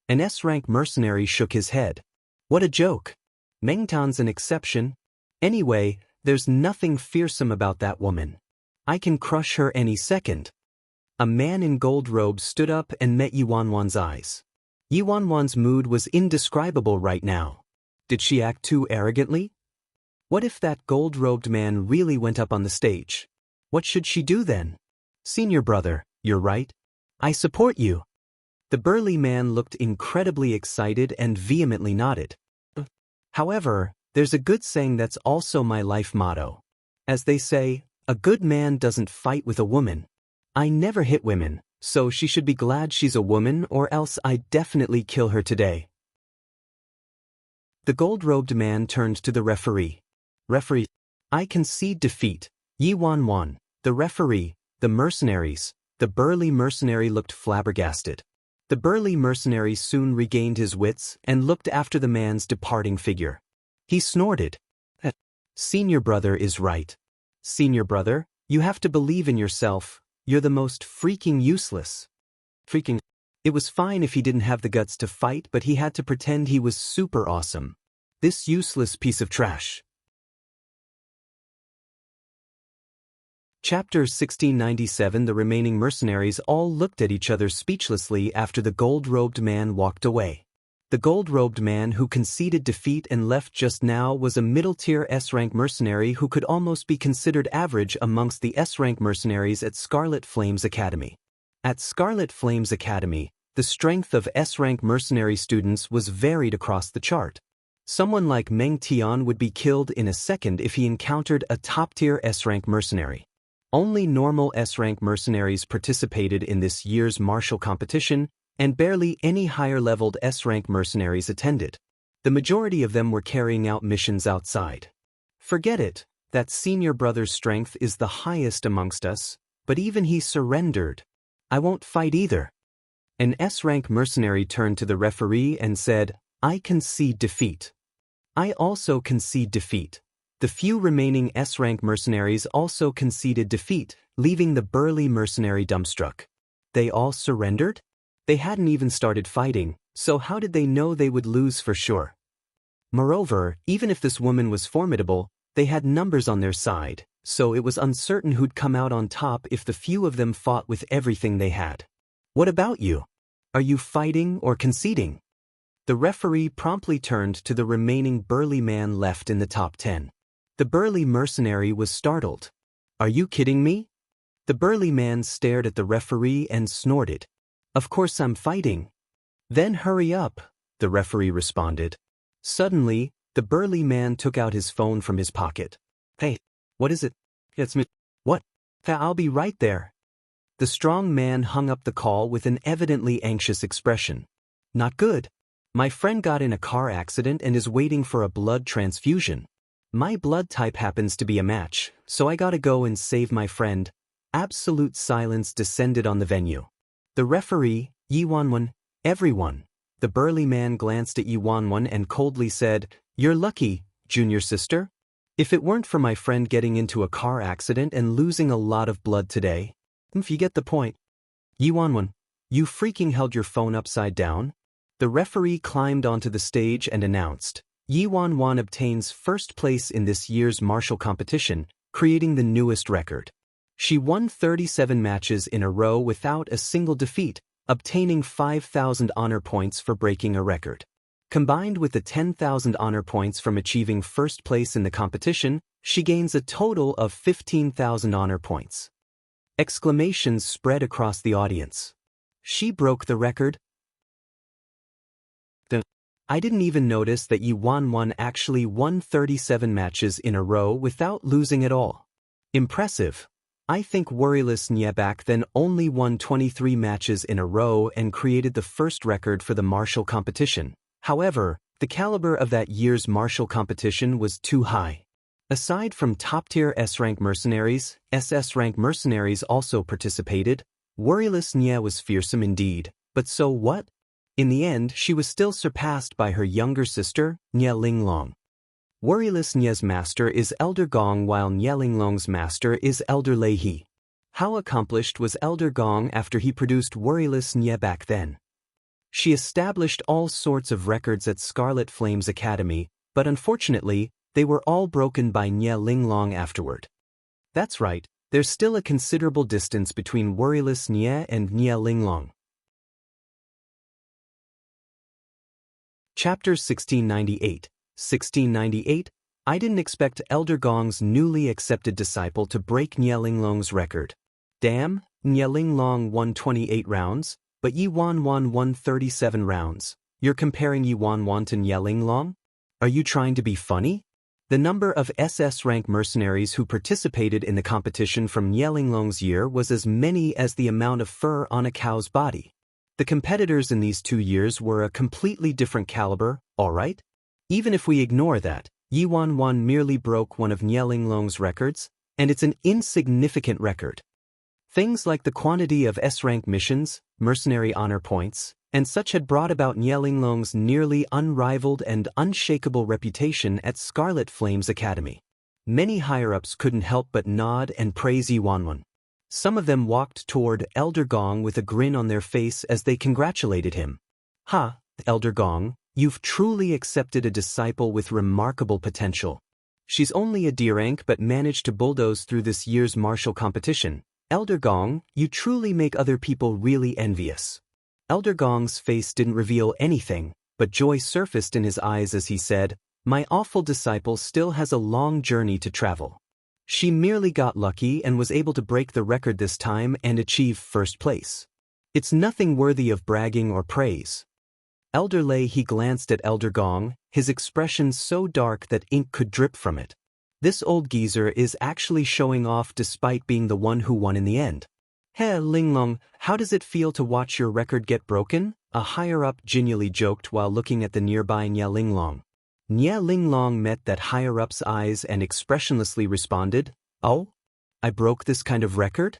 An S-rank mercenary shook his head. "What a joke. Meng Tian's an exception. Anyway, there's nothing fearsome about that woman. I can crush her any second." A man in gold robes stood up and met Yi Wanwan's eyes. Yi Wanwan's mood was indescribable right now. Did she act too arrogantly? What if that gold-robed man really went up on the stage? What should she do then? "Senior brother, you're right. I support you." The burly man looked incredibly excited and vehemently nodded. "However, there's a good saying that's also my life motto. As they say, a good man doesn't fight with a woman. I never hit women, so she should be glad she's a woman or else I'd definitely kill her today." The gold-robed man turned to the referee. "Referee, I concede defeat. Yi Wanwan, the referee, the mercenaries." The burly mercenary looked flabbergasted. The burly mercenary soon regained his wits and looked after the man's departing figure. He snorted. "Senior brother is right. Senior brother, you have to believe in yourself. You're the most freaking useless." Freaking. It was fine if he didn't have the guts to fight, but he had to pretend he was super awesome. This useless piece of trash. Chapter 1697. The remaining mercenaries all looked at each other speechlessly after the gold-robed man walked away. The gold-robed man who conceded defeat and left just now was a middle-tier S-rank mercenary who could almost be considered average amongst the S-rank mercenaries at Scarlet Flame's Academy. At Scarlet Flame's Academy, the strength of S-rank mercenary students was varied across the chart. Someone like Meng Tian would be killed in a second if he encountered a top-tier S-rank mercenary. Only normal S-rank mercenaries participated in this year's martial competition, and barely any higher-leveled S-rank mercenaries attended. The majority of them were carrying out missions outside. Forget it, that senior brother's strength is the highest amongst us, but even he surrendered. I won't fight either. An S-rank mercenary turned to the referee and said, I concede defeat. I also concede defeat. The few remaining S-rank mercenaries also conceded defeat, leaving the burly mercenary dumbstruck. They all surrendered? They hadn't even started fighting, so how did they know they would lose for sure? Moreover, even if this woman was formidable, they had numbers on their side, so it was uncertain who'd come out on top if the few of them fought with everything they had. What about you? Are you fighting or conceding? The referee promptly turned to the remaining burly man left in the top 10. The burly mercenary was startled. Are you kidding me? The burly man stared at the referee and snorted. Of course I'm fighting. Then hurry up, the referee responded. Suddenly, the burly man took out his phone from his pocket. Hey, what is it? It's me. What? I'll be right there. The strong man hung up the call with an evidently anxious expression. Not good. My friend got in a car accident and is waiting for a blood transfusion. My blood type happens to be a match, so I gotta go and save my friend. Absolute silence descended on the venue. The referee, Yi Wanwen, everyone. The burly man glanced at Yi Wanwen and coldly said, You're lucky, junior sister. If it weren't for my friend getting into a car accident and losing a lot of blood today. If you get the point. Yi Wanwen, you freaking held your phone upside down? The referee climbed onto the stage and announced, Yi Wanwen obtains first place in this year's martial competition, creating the newest record. She won 37 matches in a row without a single defeat, obtaining 5,000 honor points for breaking a record. Combined with the 10,000 honor points from achieving first place in the competition, she gains a total of 15,000 honor points. Exclamations spread across the audience. She broke the record? I didn't even notice that Yi Wanwen actually won 37 matches in a row without losing at all. Impressive. I think Worryless Nye back then only won 23 matches in a row and created the first record for the martial competition. However, the caliber of that year's martial competition was too high. Aside from top-tier S-rank mercenaries, SS-rank mercenaries also participated. Worryless Nye was fearsome indeed, but so what? In the end, she was still surpassed by her younger sister, Nye Linglong. Worryless Nye's master is Elder Gong while Nye Linglong's master is Elder Lei He. How accomplished was Elder Gong after he produced Worryless Nye back then? She established all sorts of records at Scarlet Flames Academy, but unfortunately, they were all broken by Nye Linglong afterward. That's right, there's still a considerable distance between Worryless Nye and Nye Linglong. Chapter 1698. 1698, I didn't expect Elder Gong's newly accepted disciple to break Nye Linglong's record. Damn, Nye Linglong won 28 rounds, but Yi Wanwen won 37 rounds. You're comparing Yi Wanwen to Nye Linglong? Are you trying to be funny? The number of SS rank mercenaries who participated in the competition from Nye Linglong's year was as many as the amount of fur on a cow's body. The competitors in these 2 years were a completely different caliber, alright? Even if we ignore that, Yi Wanwen merely broke one of Nye Linglong's records, and it's an insignificant record. Things like the quantity of S-rank missions, mercenary honor points, and such had brought about Nye Linglong's nearly unrivaled and unshakable reputation at Scarlet Flames Academy. Many higher-ups couldn't help but nod and praise Yi Wanwen. Some of them walked toward Elder Gong with a grin on their face as they congratulated him. Ha, Elder Gong, you've truly accepted a disciple with remarkable potential. She's only a D-rank but managed to bulldoze through this year's martial competition. Elder Gong, you truly make other people really envious. Elder Gong's face didn't reveal anything, but joy surfaced in his eyes as he said, My awful disciple still has a long journey to travel. She merely got lucky and was able to break the record this time and achieve first place. It's nothing worthy of bragging or praise. Elder Lei he glanced at Elder Gong, his expression so dark that ink could drip from it. This old geezer is actually showing off despite being the one who won in the end. He Linglong, how does it feel to watch your record get broken? A higher-up genially joked while looking at the nearby Nye Linglong. Nye Linglong met that higher-up's eyes and expressionlessly responded, "Oh? I broke this kind of record?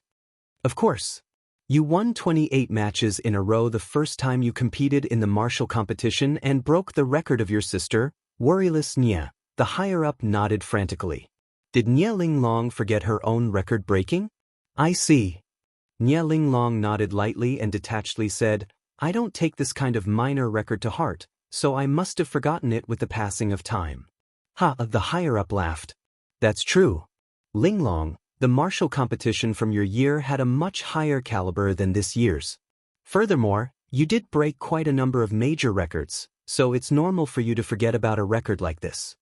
Of course. You won 28 matches in a row the first time you competed in the martial competition and broke the record of your sister, worryless Nye." The higher-up nodded frantically. Did Nye Linglong forget her own record breaking? I see. Nye Linglong nodded lightly and detachedly said, I don't take this kind of minor record to heart, so I must have forgotten it with the passing of time. Ha! The higher-up laughed. That's true. Linglong, the martial competition from your year had a much higher caliber than this year's. Furthermore, you did break quite a number of major records, so it's normal for you to forget about a record like this.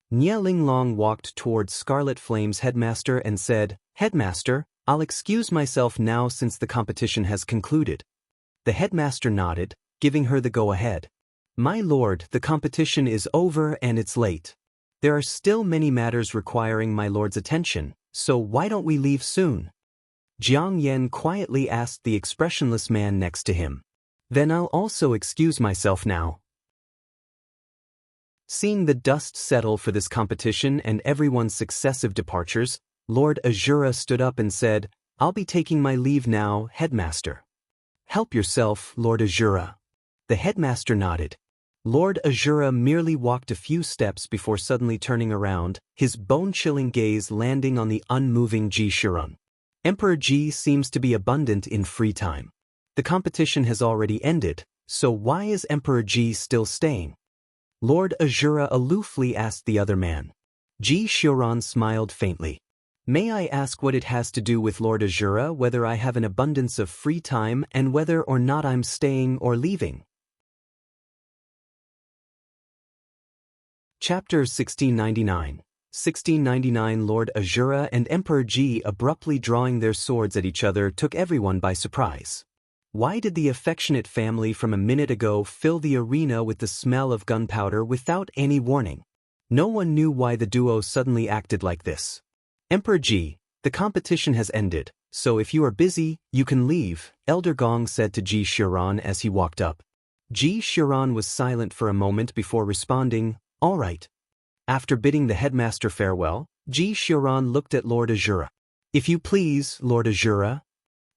Nye Linglong walked toward Scarlet Flame's headmaster and said, Headmaster, I'll excuse myself now since the competition has concluded. The headmaster nodded, giving her the go-ahead. My lord, the competition is over and it's late. There are still many matters requiring my lord's attention, so why don't we leave soon? Jiang Yen quietly asked the expressionless man next to him. Then I'll also excuse myself now. Seeing the dust settle for this competition and everyone's successive departures, Lord Azura stood up and said, I'll be taking my leave now, headmaster. Help yourself, Lord Azura. The headmaster nodded. Lord Azura merely walked a few steps before suddenly turning around, his bone-chilling gaze landing on the unmoving Ji Shiran. Emperor Ji seems to be abundant in free time. The competition has already ended, so why is Emperor Ji still staying? Lord Azura aloofly asked the other man. Ji Shiran smiled faintly. May I ask what it has to do with Lord Azura, whether I have an abundance of free time and whether or not I'm staying or leaving? Chapter 1699. 1699 Lord Azura and Emperor Ji abruptly drawing their swords at each other took everyone by surprise. Why did the affectionate family from a minute ago fill the arena with the smell of gunpowder without any warning? No one knew why the duo suddenly acted like this. Emperor Ji, the competition has ended, so if you are busy, you can leave, Elder Gong said to Ji Shiran as he walked up. Ji Shiran was silent for a moment before responding, all right. After bidding the headmaster farewell, Ji Shiran looked at Lord Azura. If you please, Lord Azura.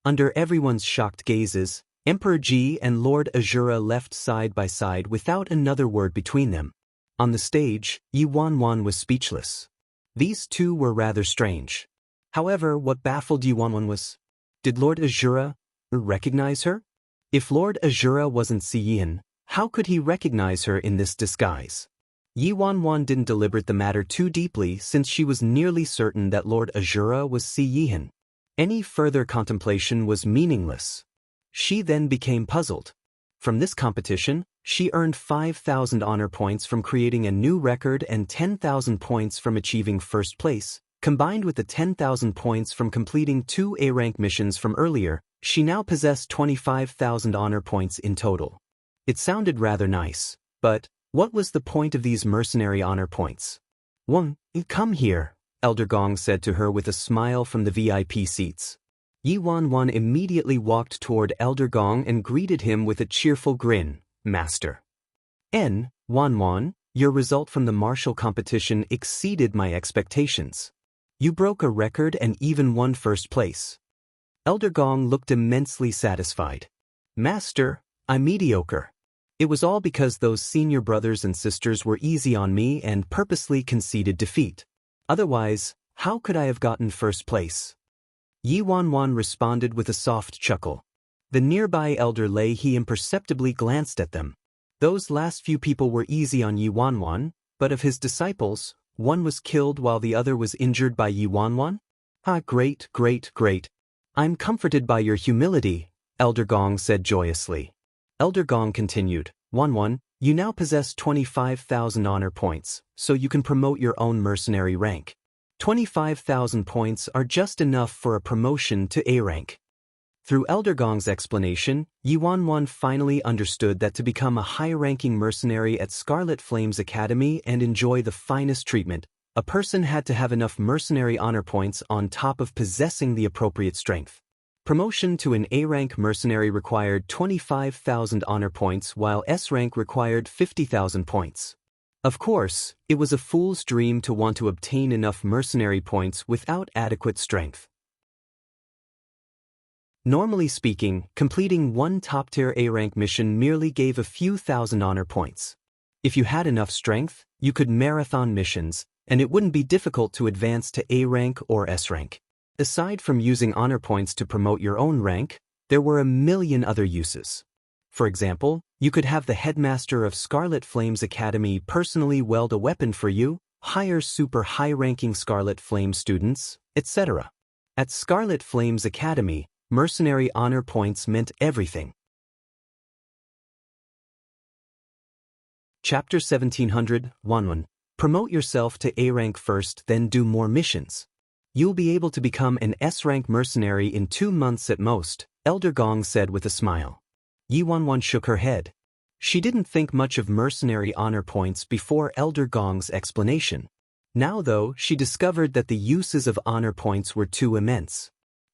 Under everyone's shocked gazes, Emperor Ji and Lord Azura left side by side without another word between them. On the stage, Yi Wanwan was speechless. These two were rather strange. However, what baffled Yi Wanwan was, did Lord Azura recognize her? If Lord Azura wasn't Si Yihan, how could he recognize her in this disguise? Yi Wanwan didn't deliberate the matter too deeply since she was nearly certain that Lord Azura was Si Yihan. Any further contemplation was meaningless. She then became puzzled. From this competition, she earned 5,000 honor points from creating a new record and 10,000 points from achieving first place. Combined with the 10,000 points from completing 2 A-rank missions from earlier, she now possessed 25,000 honor points in total. It sounded rather nice, but what was the point of these mercenary honor points? Wang, come here, Elder Gong said to her with a smile from the VIP seats. Yi Wanwan immediately walked toward Elder Gong and greeted him with a cheerful grin. Master. Wanwan, your result from the martial competition exceeded my expectations. You broke a record and even won first place. Elder Gong looked immensely satisfied. Master, I'm mediocre. It was all because those senior brothers and sisters were easy on me and purposely conceded defeat. Otherwise, how could I have gotten first place? Yi Wanwan responded with a soft chuckle. The nearby Elder Lei he imperceptibly glanced at them. Those last few people were easy on Yi Wanwan, but of his disciples, one was killed while the other was injured by Yi Wanwan? Ah, great, great, great. I'm comforted by your humility, Elder Gong said joyously. Elder Gong continued, Wanwan, you now possess 25,000 honor points, so you can promote your own mercenary rank. 25,000 points are just enough for a promotion to A rank. Through Elder Gong's explanation, Yi Wanwan finally understood that to become a high-ranking mercenary at Scarlet Flame's academy and enjoy the finest treatment, a person had to have enough mercenary honor points on top of possessing the appropriate strength. Promotion to an A-rank mercenary required 25,000 honor points while S-rank required 50,000 points. Of course, it was a fool's dream to want to obtain enough mercenary points without adequate strength. Normally speaking, completing one top-tier A-rank mission merely gave a few thousand honor points. If you had enough strength, you could marathon missions, and it wouldn't be difficult to advance to A-rank or S-rank. Aside from using honor points to promote your own rank, there were a million other uses. For example, you could have the headmaster of Scarlet Flame's academy personally weld a weapon for you, hire super high-ranking Scarlet Flame students, etc. At Scarlet Flame's academy, mercenary honor points meant everything. Chapter 1700, Promote yourself to A-rank first, then do more missions. You'll be able to become an S-rank mercenary in 2 months at most, Elder Gong said with a smile. Yi Wanwan shook her head. She didn't think much of mercenary honor points before Elder Gong's explanation. Now though, she discovered that the uses of honor points were too immense.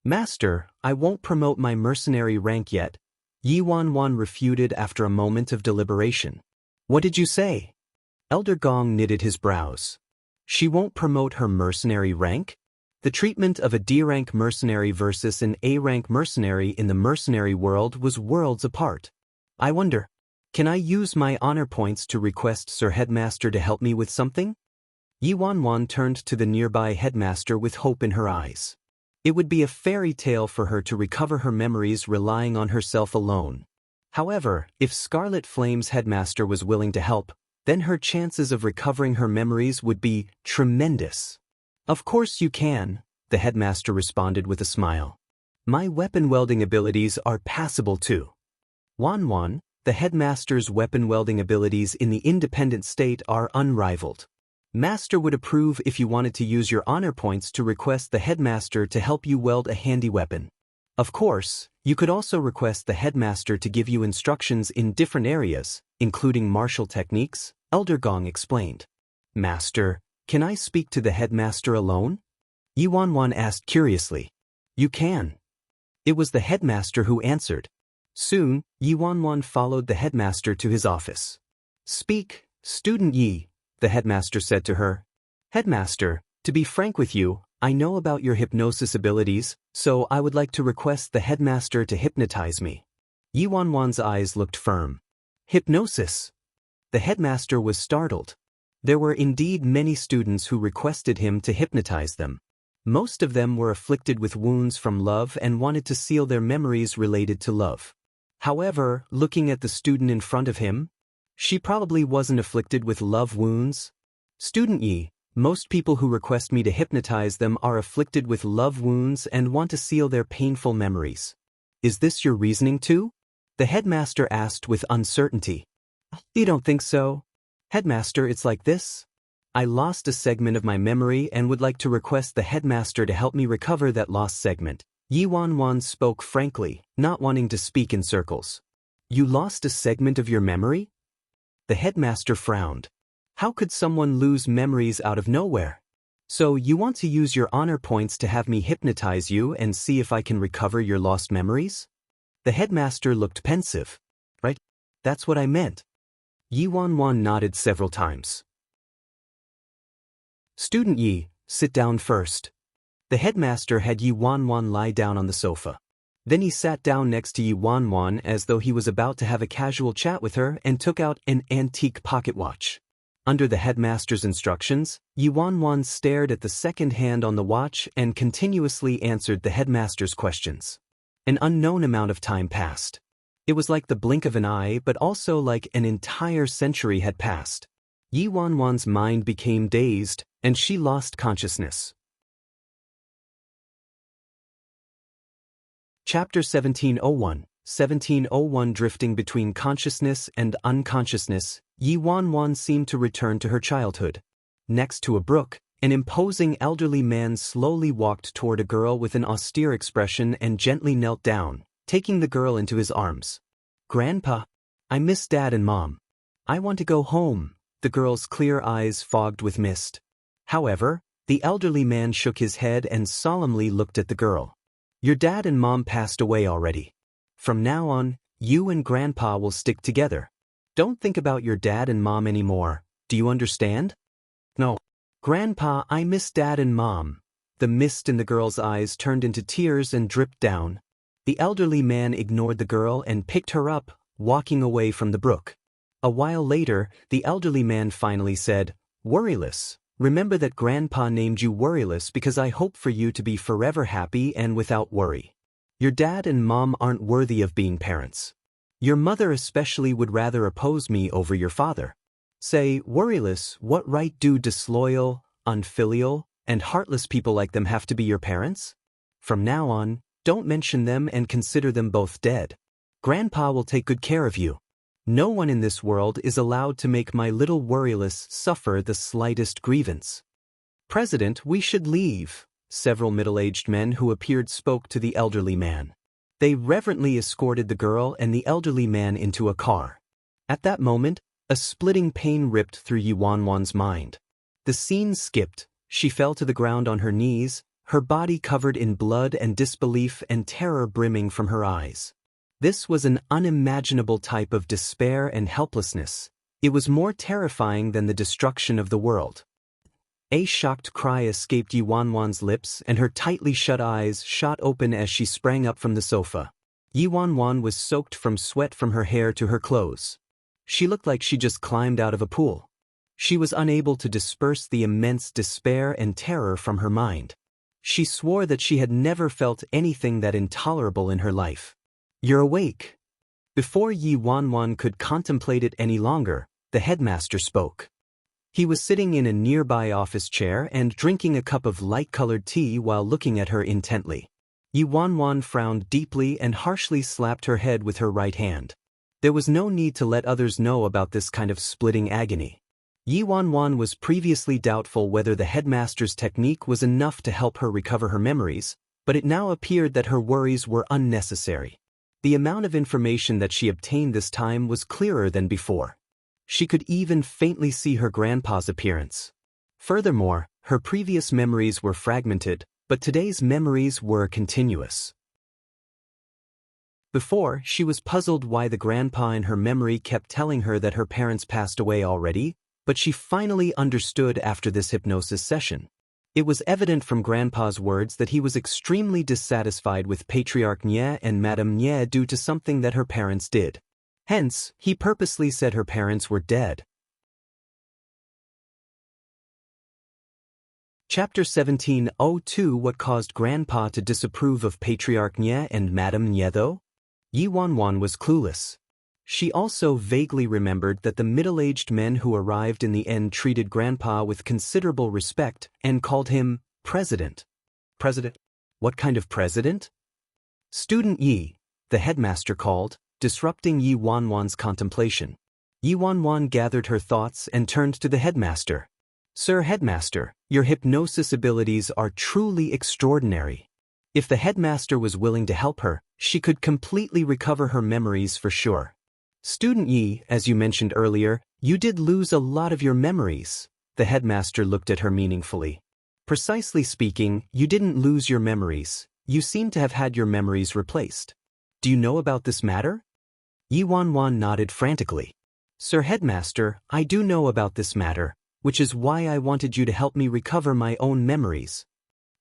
Master, I won't promote my mercenary rank yet, Yi Wanwan refuted after a moment of deliberation. What did you say? Elder Gong knitted his brows. She won't promote her mercenary rank? The treatment of a D-rank mercenary versus an A-rank mercenary in the mercenary world was worlds apart. I wonder, can I use my honor points to request Sir Headmaster to help me with something? Yi Wanwan turned to the nearby headmaster with hope in her eyes. It would be a fairy tale for her to recover her memories relying on herself alone. However, if Scarlet Flame's headmaster was willing to help, then her chances of recovering her memories would be tremendous. Of course you can, the headmaster responded with a smile. My weapon welding abilities are passable too. Wanwan, the headmaster's weapon welding abilities in the independent state are unrivaled. Master would approve if you wanted to use your honor points to request the headmaster to help you weld a handy weapon. Of course, you could also request the headmaster to give you instructions in different areas, including martial techniques, Elder Gong explained. Master, can I speak to the headmaster alone? Yi Wanwan asked curiously. You can. It was the headmaster who answered. Soon, Yi Wanwan followed the headmaster to his office. Speak, student Yi, the headmaster said to her. Headmaster, to be frank with you, I know about your hypnosis abilities, so I would like to request the headmaster to hypnotize me. Yi Wanwan's eyes looked firm. Hypnosis? The headmaster was startled. There were indeed many students who requested him to hypnotize them. Most of them were afflicted with wounds from love and wanted to seal their memories related to love. However, looking at the student in front of him, she probably wasn't afflicted with love wounds. Student Yi, most people who request me to hypnotize them are afflicted with love wounds and want to seal their painful memories. Is this your reasoning too? The headmaster asked with uncertainty. You don't think so? Headmaster, it's like this. I lost a segment of my memory and would like to request the headmaster to help me recover that lost segment. Yi Wanwan spoke frankly, not wanting to speak in circles. You lost a segment of your memory? The headmaster frowned. How could someone lose memories out of nowhere? So you want to use your honor points to have me hypnotize you and see if I can recover your lost memories? The headmaster looked pensive. Right? That's what I meant. Yi Wanwan nodded several times. Student Yi, sit down first. The headmaster had Yi Wanwan lie down on the sofa. Then he sat down next to Yi Wanwan as though he was about to have a casual chat with her and took out an antique pocket watch. Under the headmaster's instructions, Yi Wanwan stared at the second hand on the watch and continuously answered the headmaster's questions. An unknown amount of time passed. It was like the blink of an eye, but also like an entire century had passed. Yi Wanwan's mind became dazed, and she lost consciousness. Chapter 1701 Drifting between consciousness and unconsciousness, Yi Wanwan seemed to return to her childhood. Next to a brook, An imposing elderly man slowly walked toward a girl with an austere expression and gently knelt down, taking the girl into his arms. "Grandpa, I miss Dad and Mom. I want to go home." The girl's clear eyes fogged with mist. However, the elderly man shook his head and solemnly looked at the girl. "Your dad and mom passed away already. From now on, you and Grandpa will stick together. Don't think about your dad and mom anymore. Do you understand?" "No. Grandpa, I miss Dad and Mom." The mist in the girl's eyes turned into tears and dripped down. The elderly man ignored the girl and picked her up, walking away from the brook. A while later, the elderly man finally said, "Worryless, remember that Grandpa named you Worryless because I hope for you to be forever happy and without worry. Your dad and mom aren't worthy of being parents. Your mother especially would rather oppose me over your father. Say, Worryless, what right do disloyal, unfilial, and heartless people like them have to be your parents? From now on, don't mention them and consider them both dead. Grandpa will take good care of you. No one in this world is allowed to make my little Worryless suffer the slightest grievance." "President, we should leave," several middle-aged men who appeared spoke to the elderly man. They reverently escorted the girl and the elderly man into a car. At that moment, a splitting pain ripped through Yi Wanwan's mind. The scene skipped. She fell to the ground on her knees, her body covered in blood and disbelief and terror brimming from her eyes. This was an unimaginable type of despair and helplessness. It was more terrifying than the destruction of the world. A shocked cry escaped Yi Wanwan's lips and her tightly shut eyes shot open as she sprang up from the sofa. Yi Wanwan was soaked from sweat from her hair to her clothes. She looked like she just climbed out of a pool. She was unable to disperse the immense despair and terror from her mind. She swore that she had never felt anything that intolerable in her life. "You're awake." Before Yi Wanwan could contemplate it any longer, the headmaster spoke. He was sitting in a nearby office chair and drinking a cup of light-colored tea while looking at her intently. Yi Wanwan frowned deeply and harshly slapped her head with her right hand. There was no need to let others know about this kind of splitting agony. Yi Wanwan was previously doubtful whether the headmaster's technique was enough to help her recover her memories, but it now appeared that her worries were unnecessary. The amount of information that she obtained this time was clearer than before. She could even faintly see her grandpa's appearance. Furthermore, her previous memories were fragmented, but today's memories were continuous. Before, she was puzzled why the grandpa in her memory kept telling her that her parents passed away already, but she finally understood after this hypnosis session. It was evident from Grandpa's words that he was extremely dissatisfied with Patriarch Nye and Madame Nye due to something that her parents did. Hence, he purposely said her parents were dead. Chapter 17:02 What caused Grandpa to disapprove of Patriarch Nye and Madame Nye though? Yi Wanwan was clueless. She also vaguely remembered that the middle-aged men who arrived in the end treated Grandpa with considerable respect and called him President. President? What kind of president? "Student Yi," the headmaster called, disrupting Yi Wanwan's contemplation. Yi Wanwan gathered her thoughts and turned to the headmaster. "Sir Headmaster, your hypnosis abilities are truly extraordinary." If the headmaster was willing to help her, she could completely recover her memories for sure. "Student Yi, as you mentioned earlier, you did lose a lot of your memories." The headmaster looked at her meaningfully. "Precisely speaking, you didn't lose your memories. You seem to have had your memories replaced. Do you know about this matter?" Yi Wanwan nodded frantically. "Sir Headmaster, I do know about this matter, which is why I wanted you to help me recover my own memories."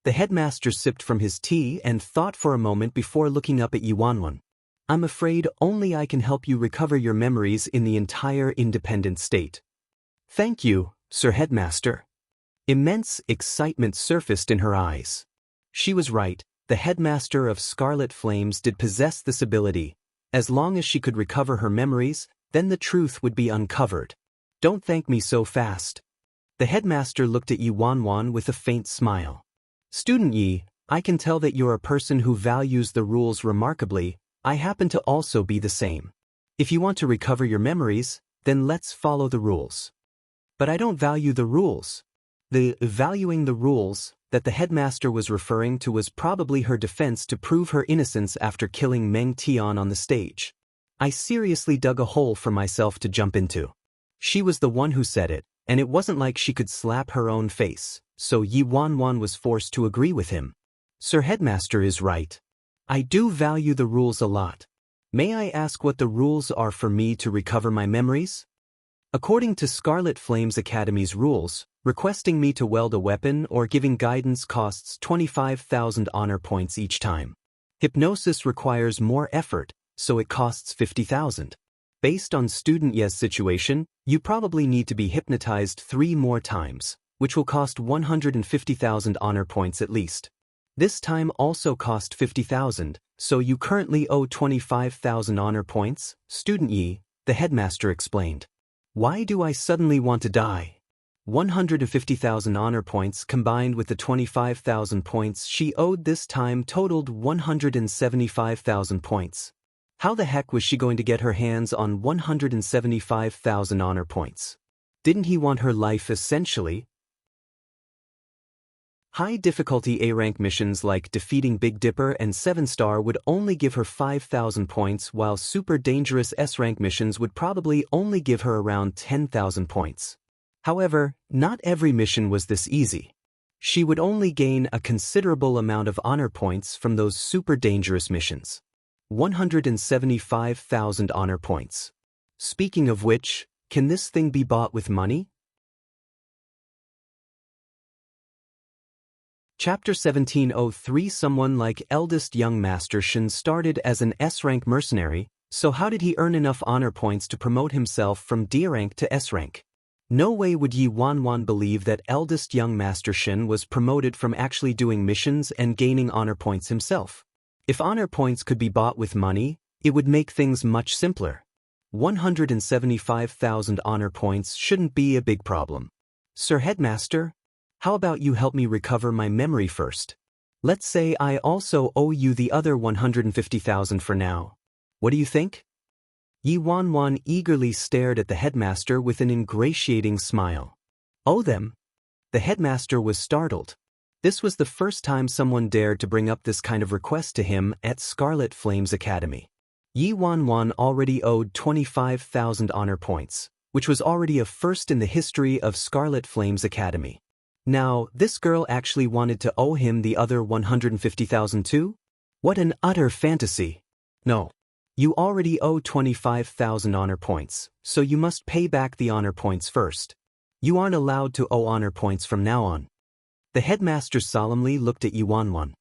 The headmaster sipped from his tea and thought for a moment before looking up at Yi Wanwan. "I'm afraid only I can help you recover your memories in the entire independent state." "Thank you, Sir Headmaster." Immense excitement surfaced in her eyes. She was right, the headmaster of Scarlet Flames did possess this ability. As long as she could recover her memories, then the truth would be uncovered. "Don't thank me so fast." The headmaster looked at Yi Wanwan with a faint smile. "Student Yi, I can tell that you're a person who values the rules remarkably. I happen to also be the same. If you want to recover your memories, then let's follow the rules." "But I don't value the rules." The valuing the rules that the headmaster was referring to was probably her defense to prove her innocence after killing Meng Tian on the stage. I seriously dug a hole for myself to jump into. She was the one who said it, and it wasn't like she could slap her own face, so Yi Wanwan was forced to agree with him. Sir Headmaster is right. I do value the rules a lot. May I ask what the rules are for me to recover my memories? According to Scarlet Flames Academy's rules, requesting me to weld a weapon or giving guidance costs 25,000 honor points each time. Hypnosis requires more effort, so it costs 50,000. Based on Student Ye's situation, you probably need to be hypnotized 3 more times, which will cost 150,000 honor points at least. This time also cost 50,000, so you currently owe 25,000 honor points, Student Yi, the headmaster explained. Why do I suddenly want to die? 150,000 honor points combined with the 25,000 points she owed this time totaled 175,000 points. How the heck was she going to get her hands on 175,000 honor points? Didn't he want her life essentially? High difficulty A-rank missions like defeating Big Dipper and 7-star would only give her 5,000 points, while super dangerous S-rank missions would probably only give her around 10,000 points. However, not every mission was this easy. She would only gain a considerable amount of honor points from those super dangerous missions. 175,000 honor points. Speaking of which, can this thing be bought with money? Chapter 1703. Someone like eldest young Master Shen started as an S-rank mercenary, so how did he earn enough honor points to promote himself from D rank to S rank? No way would Yi Wanwan believe that eldest young Master Shen was promoted from actually doing missions and gaining honor points himself. If honor points could be bought with money, it would make things much simpler. 175,000 honor points shouldn't be a big problem. Sir Headmaster, how about you help me recover my memory first? Let's say I also owe you the other 150,000 for now. What do you think? Yi Wanwan eagerly stared at the headmaster with an ingratiating smile. Owe them? The headmaster was startled. This was the first time someone dared to bring up this kind of request to him at Scarlet Flames Academy. Yi Wanwan already owed 25,000 honor points, which was already a first in the history of Scarlet Flames Academy. Now, this girl actually wanted to owe him the other 150,000 too? What an utter fantasy. No. You already owe 25,000 honor points, so you must pay back the honor points first. You aren't allowed to owe honor points from now on. The headmaster solemnly looked at Yi Wanwan.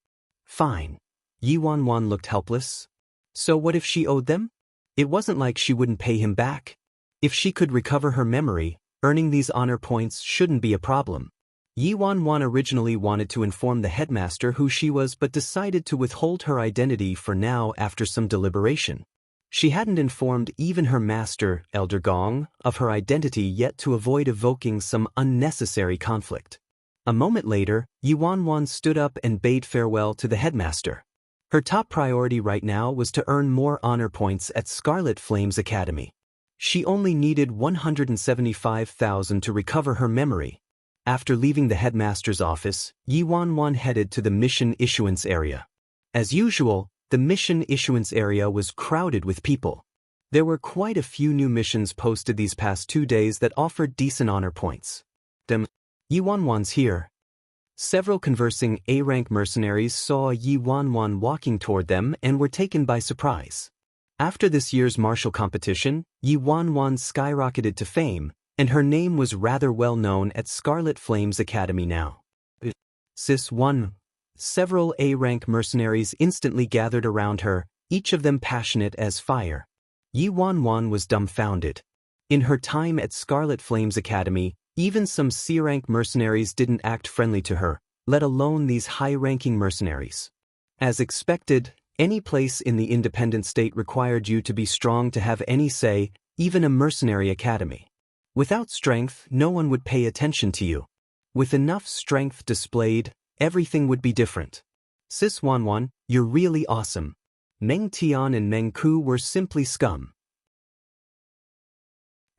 Fine. Yi Wanwan looked helpless. So what if she owed them? It wasn't like she wouldn't pay him back. If she could recover her memory, earning these honor points shouldn't be a problem. Yi Wanwan originally wanted to inform the headmaster who she was but decided to withhold her identity for now after some deliberation. She hadn't informed even her master, Elder Gong, of her identity yet to avoid evoking some unnecessary conflict. A moment later, Yi Wanwan stood up and bade farewell to the headmaster. Her top priority right now was to earn more honor points at Scarlet Flames Academy. She only needed 175,000 to recover her memory. After leaving the headmaster's office, Yi Wanwan headed to the mission issuance area. As usual, the mission issuance area was crowded with people. There were quite a few new missions posted these past 2 days that offered decent honor points. Yi Wanwan's here. Several conversing A-rank mercenaries saw Yi Wanwan walking toward them and were taken by surprise. After this year's martial competition, Yi Wanwan skyrocketed to fame, and her name was rather well known at Scarlet Flames Academy now. Sis 1. Several A-rank mercenaries instantly gathered around her, each of them passionate as fire. Yi Wanwan was dumbfounded. In her time at Scarlet Flames Academy, even some C-rank mercenaries didn't act friendly to her, let alone these high-ranking mercenaries. As expected, any place in the independent state required you to be strong to have any say, even a mercenary academy. Without strength, no one would pay attention to you. With enough strength displayed, everything would be different. Sis Wanwan, you're really awesome. Meng Tian and Meng Ku were simply scum.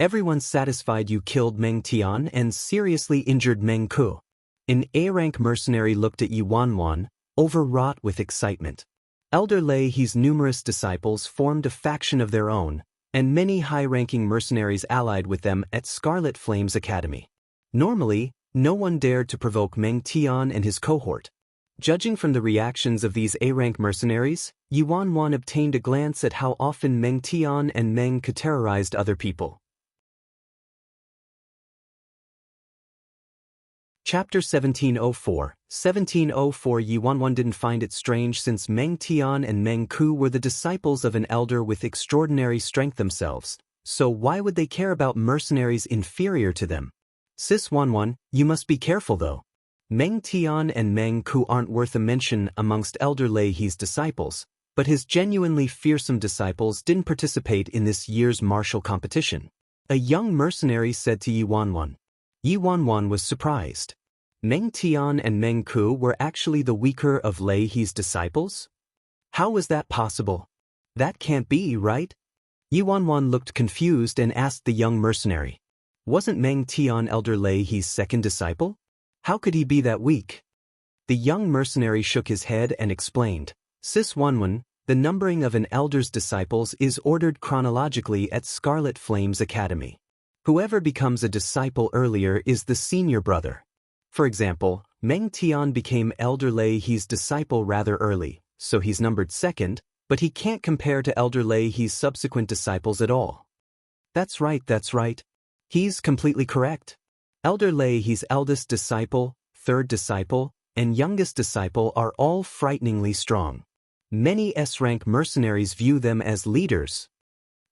Everyone's satisfied you killed Meng Tian and seriously injured Meng Ku. An A-rank mercenary looked at Yi Wanwan, overwrought with excitement. Elder Lei He's numerous disciples formed a faction of their own, and many high-ranking mercenaries allied with them at Scarlet Flames Academy. Normally, no one dared to provoke Meng Tian and his cohort. Judging from the reactions of these A-rank mercenaries, Yi Wanwan obtained a glance at how often Meng Tian and Meng Ke terrorized other people. Chapter 1704. 1704 Yi Wanwan didn't find it strange since Meng Tian and Meng Ku were the disciples of an elder with extraordinary strength themselves, so why would they care about mercenaries inferior to them? Sis Wanwan, you must be careful though. Meng Tian and Meng Ku aren't worth a mention amongst Elder Lei He's disciples, but his genuinely fearsome disciples didn't participate in this year's martial competition. A young mercenary said to Yi Wanwan. Yi Wanwan was surprised. Meng Tian and Meng Ku were actually the weaker of Lei He's disciples? How was that possible? That can't be, right? Yi Wanwan looked confused and asked the young mercenary. Wasn't Meng Tian Elder Lei He's second disciple? How could he be that weak? The young mercenary shook his head and explained. Sis Wanwan, the numbering of an elder's disciples is ordered chronologically at Scarlet Flames Academy. Whoever becomes a disciple earlier is the senior brother. For example, Meng Tian became Elder Lei He's disciple rather early, so he's numbered second, but he can't compare to Elder Lei He's subsequent disciples at all. That's right. He's completely correct. Elder Lei He's eldest disciple, third disciple, and youngest disciple are all frighteningly strong. Many S-rank mercenaries view them as leaders.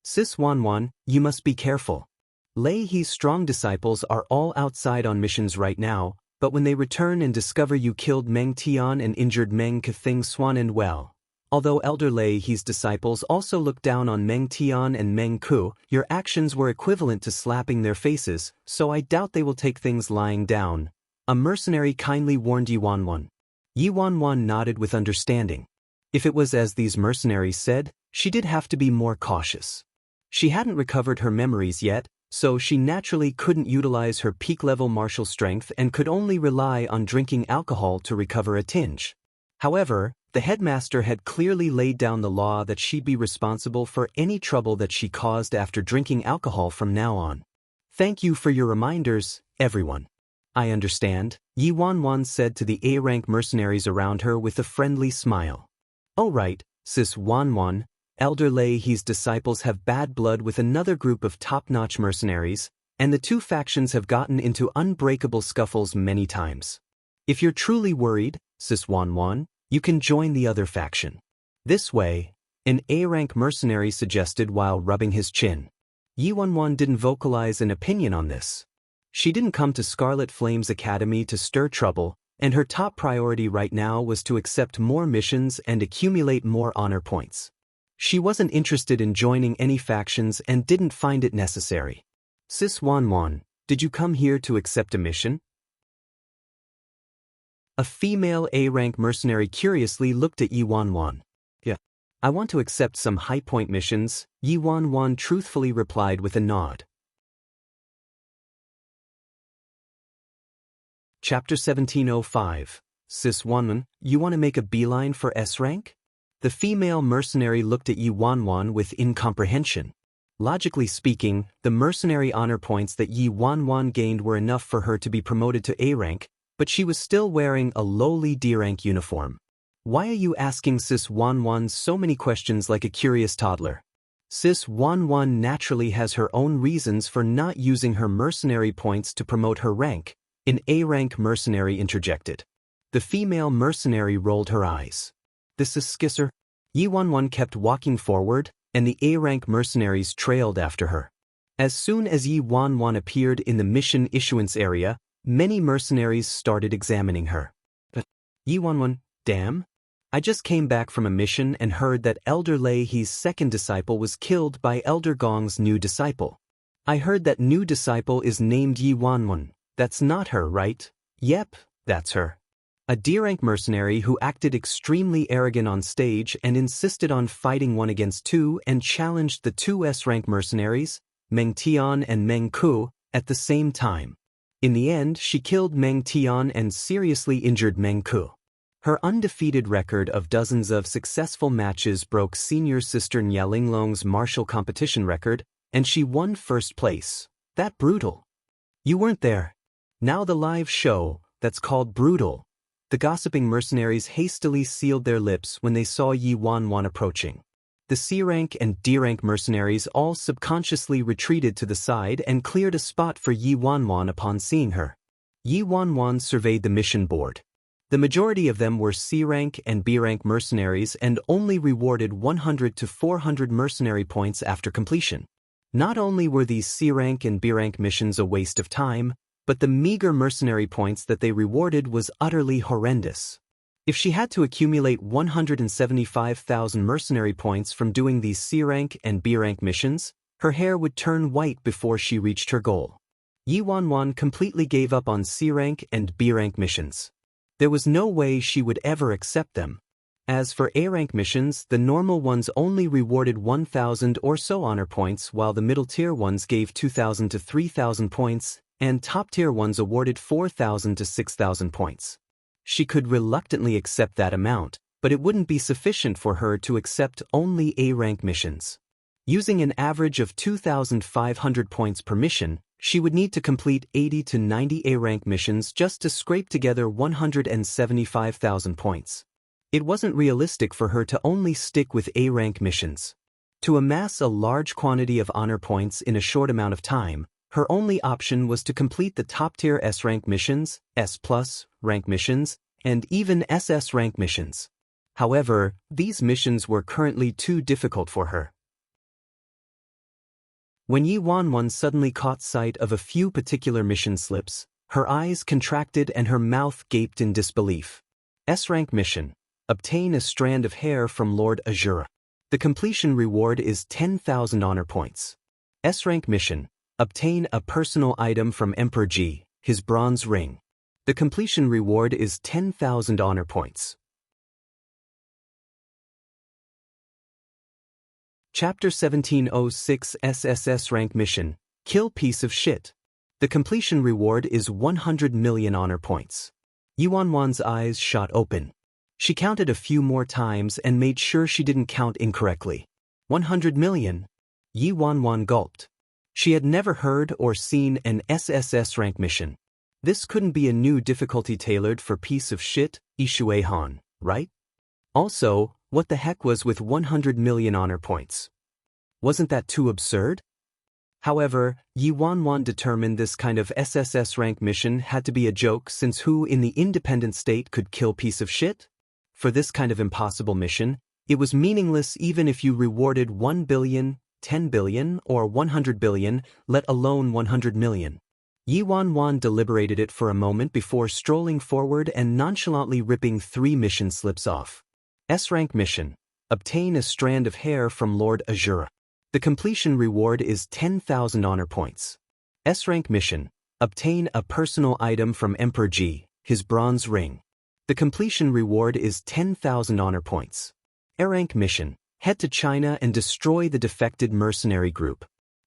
Sis Wanwan, you must be careful. Lei He's strong disciples are all outside on missions right now, but when they return and discover you killed Meng Tian and injured Meng Ke things swan end well. Although Elder Lei He's disciples also look down on Meng Tian and Meng Ku, your actions were equivalent to slapping their faces, so I doubt they will take things lying down. A mercenary kindly warned Yi Wanwan. Yi Wanwan nodded with understanding. If it was as these mercenaries said, she did have to be more cautious. She hadn't recovered her memories yet, so she naturally couldn't utilize her peak-level martial strength and could only rely on drinking alcohol to recover a tinge. However, the headmaster had clearly laid down the law that she'd be responsible for any trouble that she caused after drinking alcohol from now on. Thank you for your reminders, everyone. I understand, Yi Wanwan said to the A-rank mercenaries around her with a friendly smile. Oh right, Sis Wanwan, Elder Lei He's disciples have bad blood with another group of top-notch mercenaries, and the two factions have gotten into unbreakable scuffles many times. If you're truly worried, Sis Wanwan, you can join the other faction. This way, an A-rank mercenary suggested while rubbing his chin. Yi Wanwan didn't vocalize an opinion on this. She didn't come to Scarlet Flames Academy to stir trouble, and her top priority right now was to accept more missions and accumulate more honor points. She wasn't interested in joining any factions and didn't find it necessary. Sis Wanwan, did you come here to accept a mission? A female A-rank mercenary curiously looked at Yi Wanwan. Yeah. I want to accept some high-point missions, Yi Wanwan truthfully replied with a nod. Chapter 1705. Sis Wanwan, you want to make a beeline for S-rank? The female mercenary looked at Yi Wanwan with incomprehension. Logically speaking, the mercenary honor points that Yi Wanwan gained were enough for her to be promoted to A-rank, but she was still wearing a lowly D-rank uniform. Why are you asking Sis Wanwan so many questions like a curious toddler? Sis Wanwan naturally has her own reasons for not using her mercenary points to promote her rank, an A-rank mercenary interjected. The female mercenary rolled her eyes. This is Skisser. Yi Wanwan kept walking forward, and the A-rank mercenaries trailed after her. As soon as Yi Wanwan appeared in the mission issuance area, many mercenaries started examining her. But Yi Wanwan, damn. I just came back from a mission and heard that Elder Lei He's second disciple was killed by Elder Gong's new disciple. I heard that new disciple is named Yi Wanwan. That's not her, right? Yep, that's her. A D-rank mercenary who acted extremely arrogant on stage and insisted on fighting 1 against 2 and challenged the 2 S-rank mercenaries, Meng Tian and Meng Ku, at the same time. In the end, she killed Meng Tian and seriously injured Meng Ku. Her undefeated record of dozens of successful matches broke senior sister Nya Linglong's martial competition record, and she won first place. That brutal. You weren't there. Now the live show, that's called brutal. The gossiping mercenaries hastily sealed their lips when they saw Yi Wanwan approaching. The C-rank and D-rank mercenaries all subconsciously retreated to the side and cleared a spot for Yi Wanwan upon seeing her. Yi Wanwan surveyed the mission board. The majority of them were C-rank and B-rank mercenaries and only rewarded 100 to 400 mercenary points after completion. Not only were these C-rank and B-rank missions a waste of time, but the meager mercenary points that they rewarded was utterly horrendous. If she had to accumulate 175,000 mercenary points from doing these C-rank and B-rank missions, her hair would turn white before she reached her goal. Yi Wanwan completely gave up on C-rank and B-rank missions. There was no way she would ever accept them. As for A-rank missions, the normal ones only rewarded 1,000 or so honor points, while the middle-tier ones gave 2,000 to 3,000 points, and top-tier ones awarded 4,000 to 6,000 points. She could reluctantly accept that amount, but it wouldn't be sufficient for her to accept only A-rank missions. Using an average of 2,500 points per mission, she would need to complete 80 to 90 A-rank missions just to scrape together 175,000 points. It wasn't realistic for her to only stick with A-rank missions. To amass a large quantity of honor points in a short amount of time, her only option was to complete the top-tier S-rank missions, S+ rank missions, and even SS rank missions. However, these missions were currently too difficult for her. When Yi Wanwan suddenly caught sight of a few particular mission slips, her eyes contracted and her mouth gaped in disbelief. S-rank mission. Obtain a strand of hair from Lord Azura. The completion reward is 10,000 honor points. S-rank mission. Obtain a personal item from Emperor Ji, his bronze ring. The completion reward is 10,000 honor points. Chapter 1706 SSS rank mission. Kill piece of shit. The completion reward is 100 million honor points. Yi Wanwan's eyes shot open. She counted a few more times and made sure she didn't count incorrectly. 100 million? Yi Wanwan gulped. She had never heard or seen an SSS rank mission. This couldn't be a new difficulty tailored for piece of shit, Ishue Han, right? Also, what the heck was with 100 million honor points? Wasn't that too absurd? However, Yi Wanwan determined this kind of SSS rank mission had to be a joke, since who in the independent state could kill piece of shit? For this kind of impossible mission, it was meaningless even if you rewarded 1 billion, 10 billion, or 100 billion, let alone 100 million. Yi Wanwan deliberated it for a moment before strolling forward and nonchalantly ripping 3 mission slips off. S-rank mission. Obtain a strand of hair from Lord Azura. The completion reward is 10,000 honor points. S-rank mission. Obtain a personal item from Emperor Ji, his bronze ring. The completion reward is 10,000 honor points. A-rank mission. Head to China and destroy the defected mercenary group.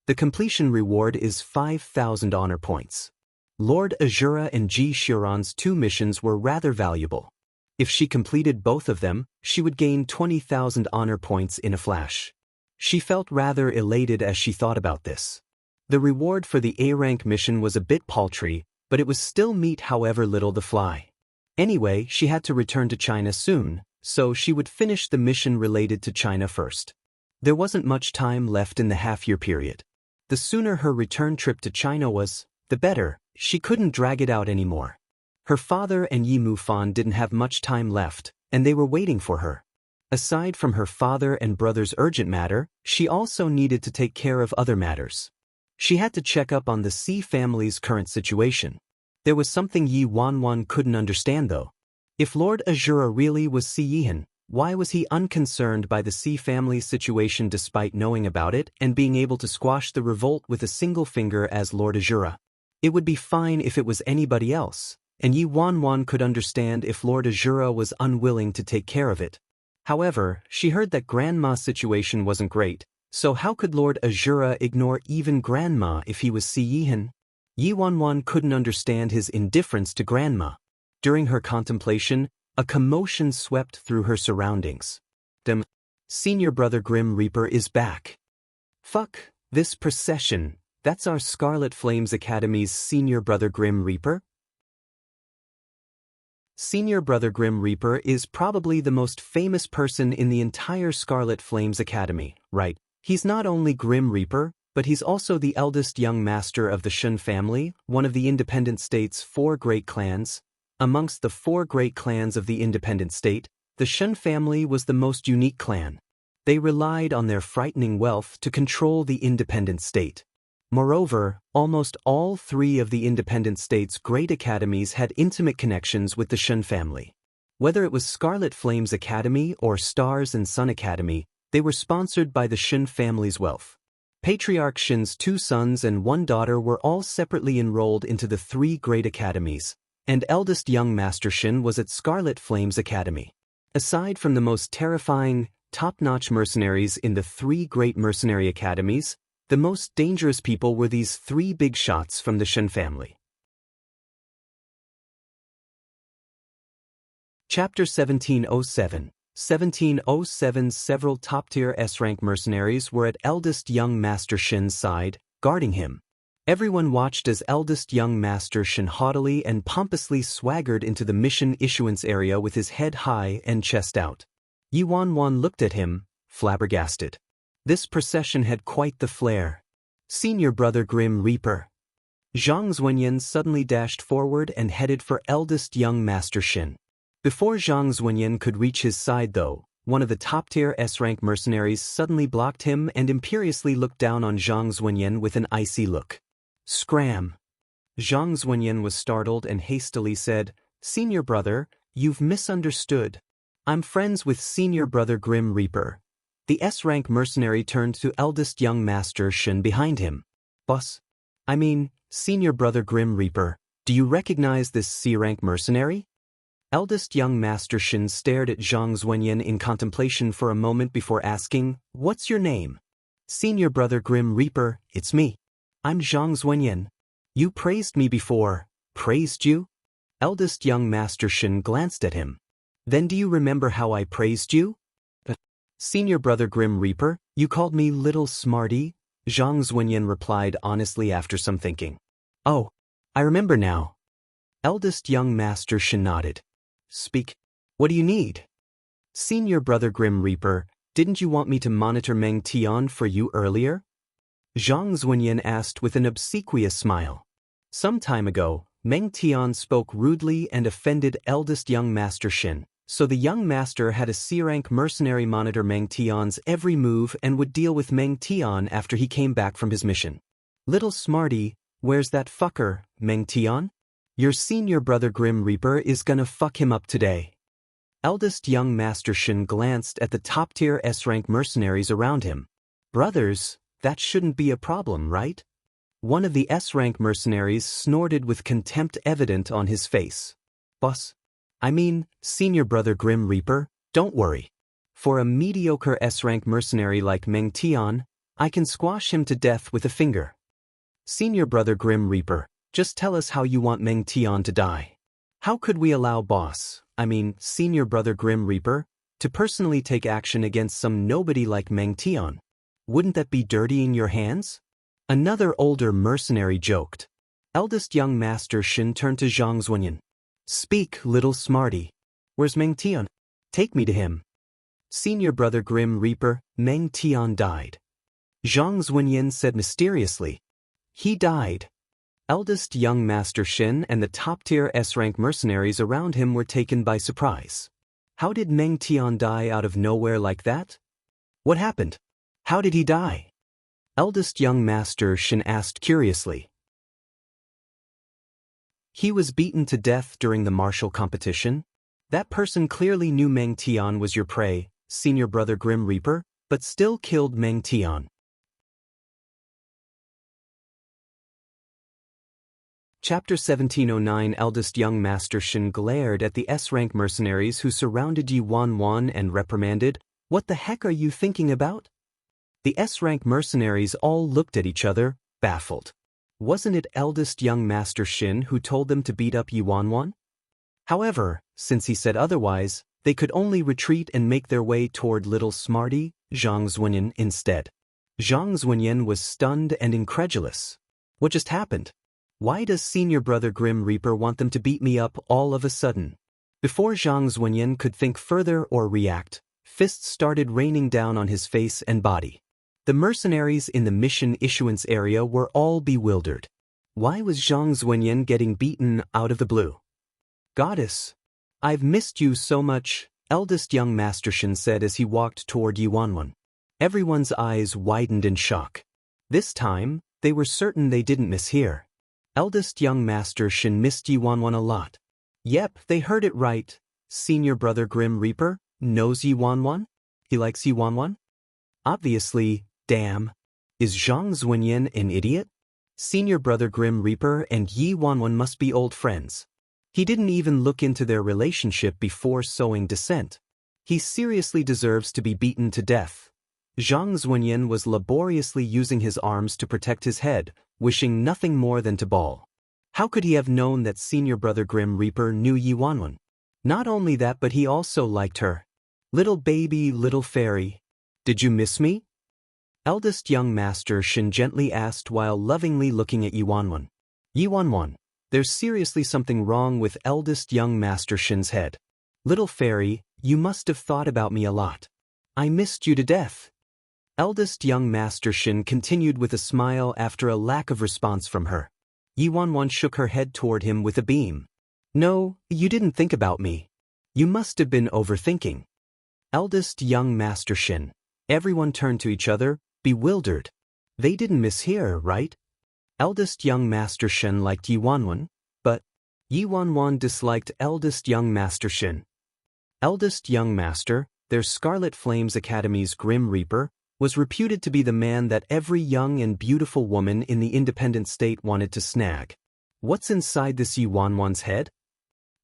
The completion reward is 5,000 honor points. Lord Azura and Ji Xiuran's 2 missions were rather valuable. If she completed both of them, she would gain 20,000 honor points in a flash. She felt rather elated as she thought about this. The reward for the A-rank mission was a bit paltry, but it was still meat however little the fly. Anyway, she had to return to China soon, so she would finish the mission related to China first. There wasn't much time left in the half-year period. The sooner her return trip to China was, the better. She couldn't drag it out anymore. Her father and Yi Mufan didn't have much time left, and they were waiting for her. Aside from her father and brother's urgent matter, she also needed to take care of other matters. She had to check up on the C family's current situation. There was something Yi Wanwan couldn't understand though. If Lord Azura really was C Yihan, why was he unconcerned by the C family's situation despite knowing about it and being able to squash the revolt with a single finger as Lord Azura? It would be fine if it was anybody else, and Yi Wanwan could understand if Lord Azura was unwilling to take care of it. However, she heard that Grandma's situation wasn't great, So how could Lord Azura ignore even Grandma if he was Siyihan? Yi Wanwan couldn't understand his indifference to Grandma. During her contemplation, a commotion swept through her surroundings. Senior Brother Grim Reaper is back. Fuck, this procession, that's our Scarlet Flames Academy's Senior Brother Grim Reaper? Senior Brother Grim Reaper is probably the most famous person in the entire Scarlet Flames Academy, right? He's not only Grim Reaper, but he's also the eldest young master of the Shun family, one of the independent state's 4 great clans. Amongst the 4 great clans of the independent state, the Shun family was the most unique clan. They relied on their frightening wealth to control the independent state. Moreover, almost all 3 of the independent state's great academies had intimate connections with the Shun family. Whether it was Scarlet Flames Academy or Stars and Sun Academy, they were sponsored by the Shun family's wealth. Patriarch Shin's 2 sons and 1 daughter were all separately enrolled into the 3 great academies, and eldest young Master Shin was at Scarlet Flames Academy. Aside from the most terrifying, top-notch mercenaries in the 3 great mercenary academies, the most dangerous people were these 3 big shots from the Shun family. Chapter 1707. 1707. Several top-tier S-rank mercenaries were at eldest young Master Shin's side, guarding him. Everyone watched as eldest young Master Shin haughtily and pompously swaggered into the mission issuance area with his head high and chest out. Yi Wanwan looked at him, flabbergasted. This procession had quite the flair. Senior Brother Grim Reaper. Zhang Zuanyan suddenly dashed forward and headed for eldest young Master Shin. Before Zhang Zuanyan could reach his side though, one of the top-tier S-rank mercenaries suddenly blocked him and imperiously looked down on Zhang Zuanyan with an icy look. Scram! Zhang Zuanyan was startled and hastily said, "Senior Brother, you've misunderstood. I'm friends with Senior Brother Grim Reaper." The S-rank mercenary turned to eldest young Master Shin behind him. "Boss? I mean, Senior Brother Grim Reaper, do you recognize this C-rank mercenary?" Eldest young Master Shin stared at Zhang Zuanyan in contemplation for a moment before asking, "What's your name?" "Senior Brother Grim Reaper, it's me. I'm Zhang Zuanyan. You praised me before." "Praised you?" Eldest young Master Shin glanced at him. "Then do you remember how I praised you?" "Senior Brother Grim Reaper, you called me Little Smarty," Zhang Zuanyan replied honestly after some thinking. "Oh, I remember now." Eldest young Master Shin nodded. "Speak. What do you need?" "Senior Brother Grim Reaper, didn't you want me to monitor Meng Tian for you earlier?" Zhang Zuanyan asked with an obsequious smile. Some time ago, Meng Tian spoke rudely and offended eldest young Master Shin, so the young master had a C-rank mercenary monitor Meng Tian's every move and would deal with Meng Tian after he came back from his mission. "Little Smarty, where's that fucker, Meng Tian? Your Senior Brother Grim Reaper is gonna fuck him up today." Eldest young Master Shin glanced at the top-tier S-rank mercenaries around him. "Brothers, that shouldn't be a problem, right?" One of the S-rank mercenaries snorted with contempt evident on his face. "Boss? I mean, Senior Brother Grim Reaper, don't worry. For a mediocre S-rank mercenary like Meng Tian, I can squash him to death with a finger." "Senior Brother Grim Reaper, just tell us how you want Meng Tian to die. How could we allow Senior Brother Grim Reaper, to personally take action against some nobody like Meng Tian? Wouldn't that be dirtying your hands?" Another older mercenary joked. Eldest young Master Shin turned to Zhang Zuanyan. "Speak, Little Smarty. Where's Meng Tian? Take me to him." "Senior Brother Grim Reaper, Meng Tian died." Zhang Zuanyan said mysteriously. "He died." Eldest young Master Shin and the top-tier S-rank mercenaries around him were taken by surprise. How did Meng Tian die out of nowhere like that? What happened? How did he die? Eldest young Master Shin asked curiously. "He was beaten to death during the martial competition. That person clearly knew Meng Tian was your prey, Senior Brother Grim Reaper, but still killed Meng Tian." Chapter 1709. Eldest young Master Shin glared at the S-rank mercenaries who surrounded Yi Wanwan and reprimanded, "What the heck are you thinking about?" The S-rank mercenaries all looked at each other, baffled. Wasn't it eldest young Master Shin who told them to beat up Yi Wanwan? However, since he said otherwise, they could only retreat and make their way toward little smarty, Zhang Zunyan, instead. Zhang Zunyan was stunned and incredulous. What just happened? Why does Senior Brother Grim Reaper want them to beat me up all of a sudden? Before Zhang Zunyan could think further or react, fists started raining down on his face and body. The mercenaries in the mission issuance area were all bewildered. Why was Zhang Zunyan getting beaten out of the blue? Goddess, I've missed you so much, eldest young Master Shin said as he walked toward Yi Wanwan. Everyone's eyes widened in shock. This time, they were certain they didn't mishear. Eldest young Master Shin missed Yi Wanwan a lot. Yep, they heard it right. Senior Brother Grim Reaper knows Yi Wanwan? He likes Yi Wanwan? Obviously, damn. Is Zhang Zunyan an idiot? Senior Brother Grim Reaper and Yi Wanwan must be old friends. He didn't even look into their relationship before sowing dissent. He seriously deserves to be beaten to death. Zhang Zunyan was laboriously using his arms to protect his head, wishing nothing more than to bawl. How could he have known that Senior Brother Grim Reaper knew Yi Wanwan? Not only that, but he also liked her. Little baby, little fairy. Did you miss me? Eldest young Master Shin gently asked while lovingly looking at Yi Wanwan. Yi Wanwan. There's seriously something wrong with eldest young Master Shin's head. Little fairy, you must have thought about me a lot. I missed you to death. Eldest young Master Shin continued with a smile after a lack of response from her. Yi Wanwan shook her head toward him with a beam. No, you didn't think about me. You must have been overthinking. Eldest young Master Shin. Everyone turned to each other, bewildered. They didn't mishear, right? Eldest young Master Shin liked Yi Wanwan, but Yi Wanwan disliked eldest young Master Shin. Eldest young Master, their Scarlet Flames Academy's Grim Reaper, was reputed to be the man that every young and beautiful woman in the independent state wanted to snag. What's inside this Yi Wanwan's head?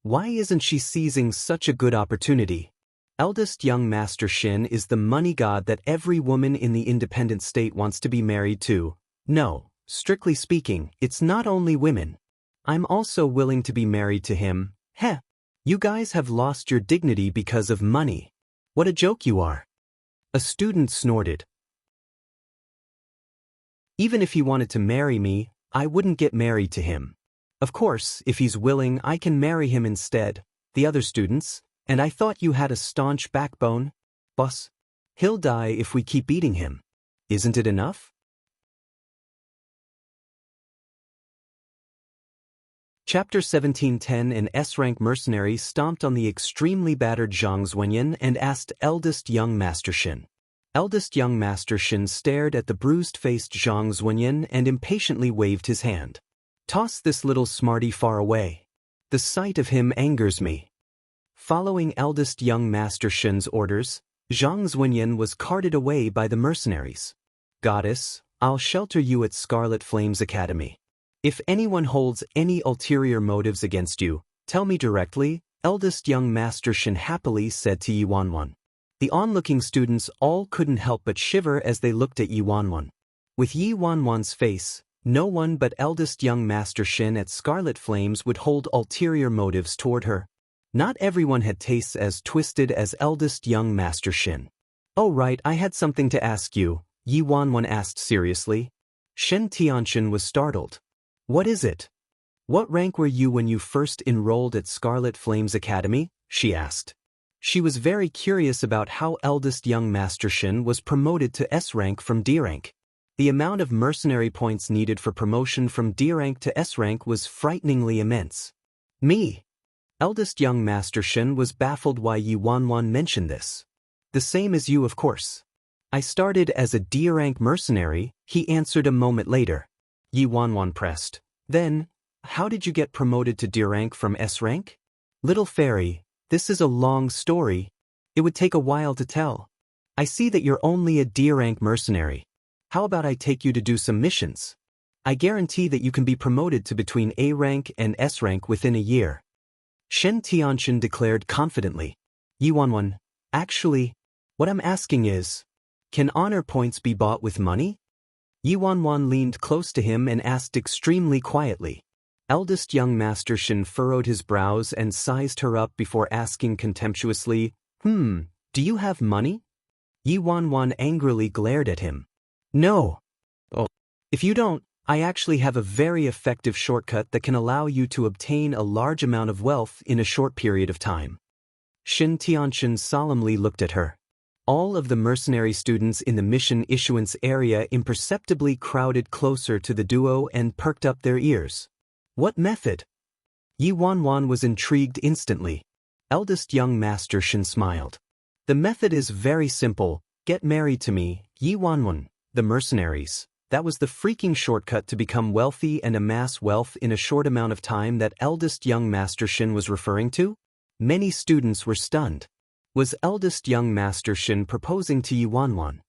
Why isn't she seizing such a good opportunity? Eldest young Master Shin is the money god that every woman in the independent state wants to be married to. No. Strictly speaking, it's not only women. I'm also willing to be married to him. Heh. You guys have lost your dignity because of money. What a joke you are. A student snorted. Even if he wanted to marry me, I wouldn't get married to him. Of course, if he's willing, I can marry him instead. The other students, and I thought you had a staunch backbone. Boss. He'll die if we keep beating him. Isn't it enough? Chapter 17:10. An S-rank mercenary stomped on the extremely battered Zhang Zunyan and asked eldest young Master Shin. Eldest young Master Shin stared at the bruised-faced Zhang Zunyan and impatiently waved his hand. Toss this little smarty far away. The sight of him angers me. Following eldest young Master Shin's orders, Zhang Zunyan was carted away by the mercenaries. Goddess, I'll shelter you at Scarlet Flames Academy. If anyone holds any ulterior motives against you, tell me directly, eldest young Master Shin happily said to Yi Wanwan. The onlooking students all couldn't help but shiver as they looked at Yi Wanwan. With Yi Wanwan's face, no one but eldest young Master Shin at Scarlet Flames would hold ulterior motives toward her. Not everyone had tastes as twisted as eldest young Master Shin. Oh right, I had something to ask you, Yi Wanwan asked seriously. Shen Tianshan was startled. What is it? What rank were you when you first enrolled at Scarlet Flames Academy? She asked. She was very curious about how eldest young Master Shin was promoted to S rank from D rank. The amount of mercenary points needed for promotion from D rank to S rank was frighteningly immense. Me. Eldest young Master Shin was baffled why Yi Wanwan mentioned this. The same as you, of course. I started as a D rank mercenary, he answered a moment later. Yi Wanwan pressed. Then, how did you get promoted to D rank from S rank? Little fairy, this is a long story. It would take a while to tell. I see that you're only a D rank mercenary. How about I take you to do some missions? I guarantee that you can be promoted to between A rank and S rank within a year. Shen Tianshan declared confidently. Yi Wanwan, actually, what I'm asking is, Can honor points be bought with money? Yi Wanwan leaned close to him and asked extremely quietly. Eldest young Master Shin furrowed his brows and sized her up before asking contemptuously, do you have money? Yi Wanwan angrily glared at him. No. Oh. If you don't, I actually have a very effective shortcut that can allow you to obtain a large amount of wealth in a short period of time. Shin Tianchen solemnly looked at her. All of the mercenary students in the mission issuance area imperceptibly crowded closer to the duo and perked up their ears. What method? Yi Wanwan was intrigued instantly. Eldest young Master Shin smiled. The method is very simple. Get married to me, Yi Wanwan. The mercenaries. That was the freaking shortcut to become wealthy and amass wealth in a short amount of time that eldest young Master Shin was referring to? Many students were stunned. Was eldest young Master Shin proposing to Yi Wanwan?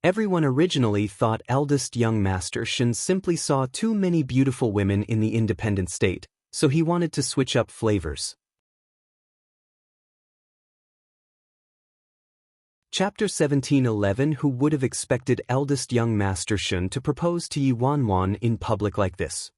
Everyone originally thought eldest young Master Shin simply saw too many beautiful women in the independent state, so he wanted to switch up flavors. Chapter 17:11. Who would have expected eldest young Master Shin to propose to Yi Wanwan in public like this?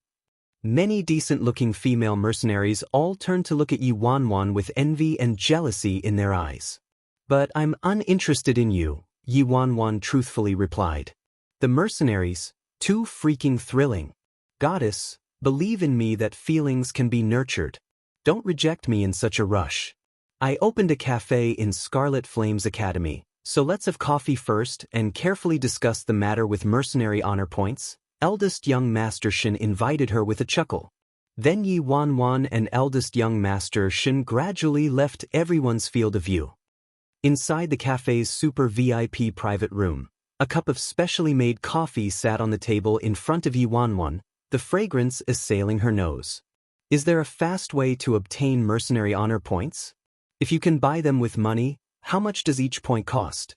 Many decent-looking female mercenaries all turned to look at Yi Wanwan with envy and jealousy in their eyes. But I'm uninterested in you, Yi Wanwan truthfully replied. The mercenaries, too freaking thrilling. Goddess, believe in me that feelings can be nurtured. Don't reject me in such a rush. I opened a cafe in Scarlet Flames Academy, so let's have coffee first and carefully discuss the matter with mercenary honor points. Eldest young Master Shin invited her with a chuckle. Then Yi Wanwan and eldest young Master Shin gradually left everyone's field of view. Inside the cafe's super VIP private room, a cup of specially made coffee sat on the table in front of Yi Wanwan, the fragrance assailing her nose. Is there a fast way to obtain mercenary honor points? If you can buy them with money, how much does each point cost?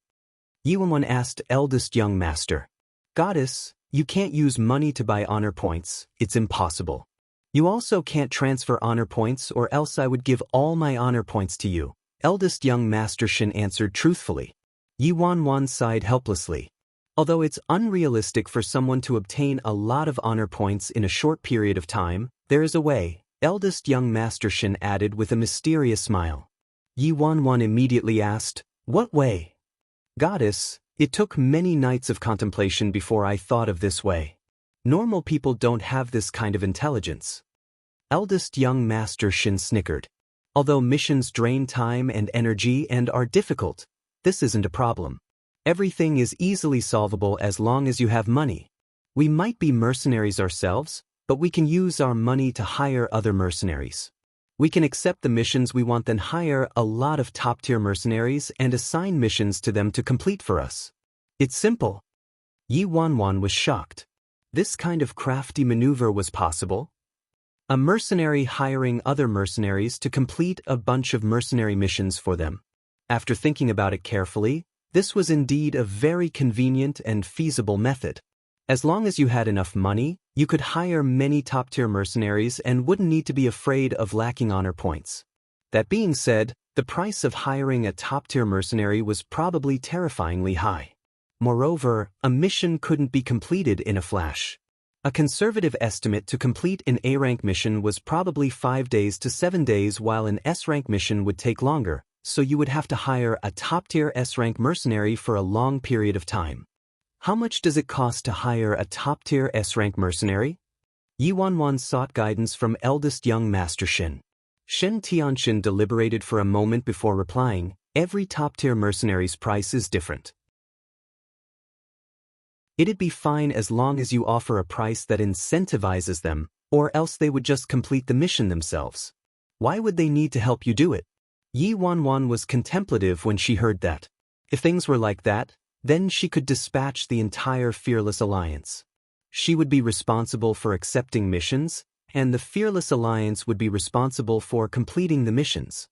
Yi Wanwan asked eldest young master. Goddess, you can't use money to buy honor points, it's impossible. You also can't transfer honor points or else I would give all my honor points to you, eldest young Master Shin answered truthfully. Yi Wanwan sighed helplessly. Although it's unrealistic for someone to obtain a lot of honor points in a short period of time, there is a way, eldest young Master Shin added with a mysterious smile. Yi Wanwan immediately asked, what way? Goddess, it took many nights of contemplation before I thought of this way. Normal people don't have this kind of intelligence. Eldest young Master Shin snickered. Although missions drain time and energy and are difficult, this isn't a problem. Everything is easily solvable as long as you have money. We might be mercenaries ourselves, but we can use our money to hire other mercenaries. We can accept the missions we want, then hire a lot of top-tier mercenaries and assign missions to them to complete for us. It's simple. Yi Wanwan was shocked. This kind of crafty maneuver was possible? A mercenary hiring other mercenaries to complete a bunch of mercenary missions for them. After thinking about it carefully, this was indeed a very convenient and feasible method. As long as you had enough money, you could hire many top-tier mercenaries and wouldn't need to be afraid of lacking honor points. That being said, the price of hiring a top-tier mercenary was probably terrifyingly high. Moreover, a mission couldn't be completed in a flash. A conservative estimate to complete an A-rank mission was probably 5 days to 7 days, while an S-rank mission would take longer, so you would have to hire a top-tier S-rank mercenary for a long period of time. How much does it cost to hire a top-tier S-rank mercenary? Yi Wanwan sought guidance from eldest young Master Shin. Shin Tianchen deliberated for a moment before replying, every top-tier mercenary's price is different. It'd be fine as long as you offer a price that incentivizes them, or else they would just complete the mission themselves. Why would they need to help you do it? Yi Wanwan was contemplative when she heard that. If things were like that, then she could dispatch the entire Fearless Alliance. She would be responsible for accepting missions, and the Fearless Alliance would be responsible for completing the missions.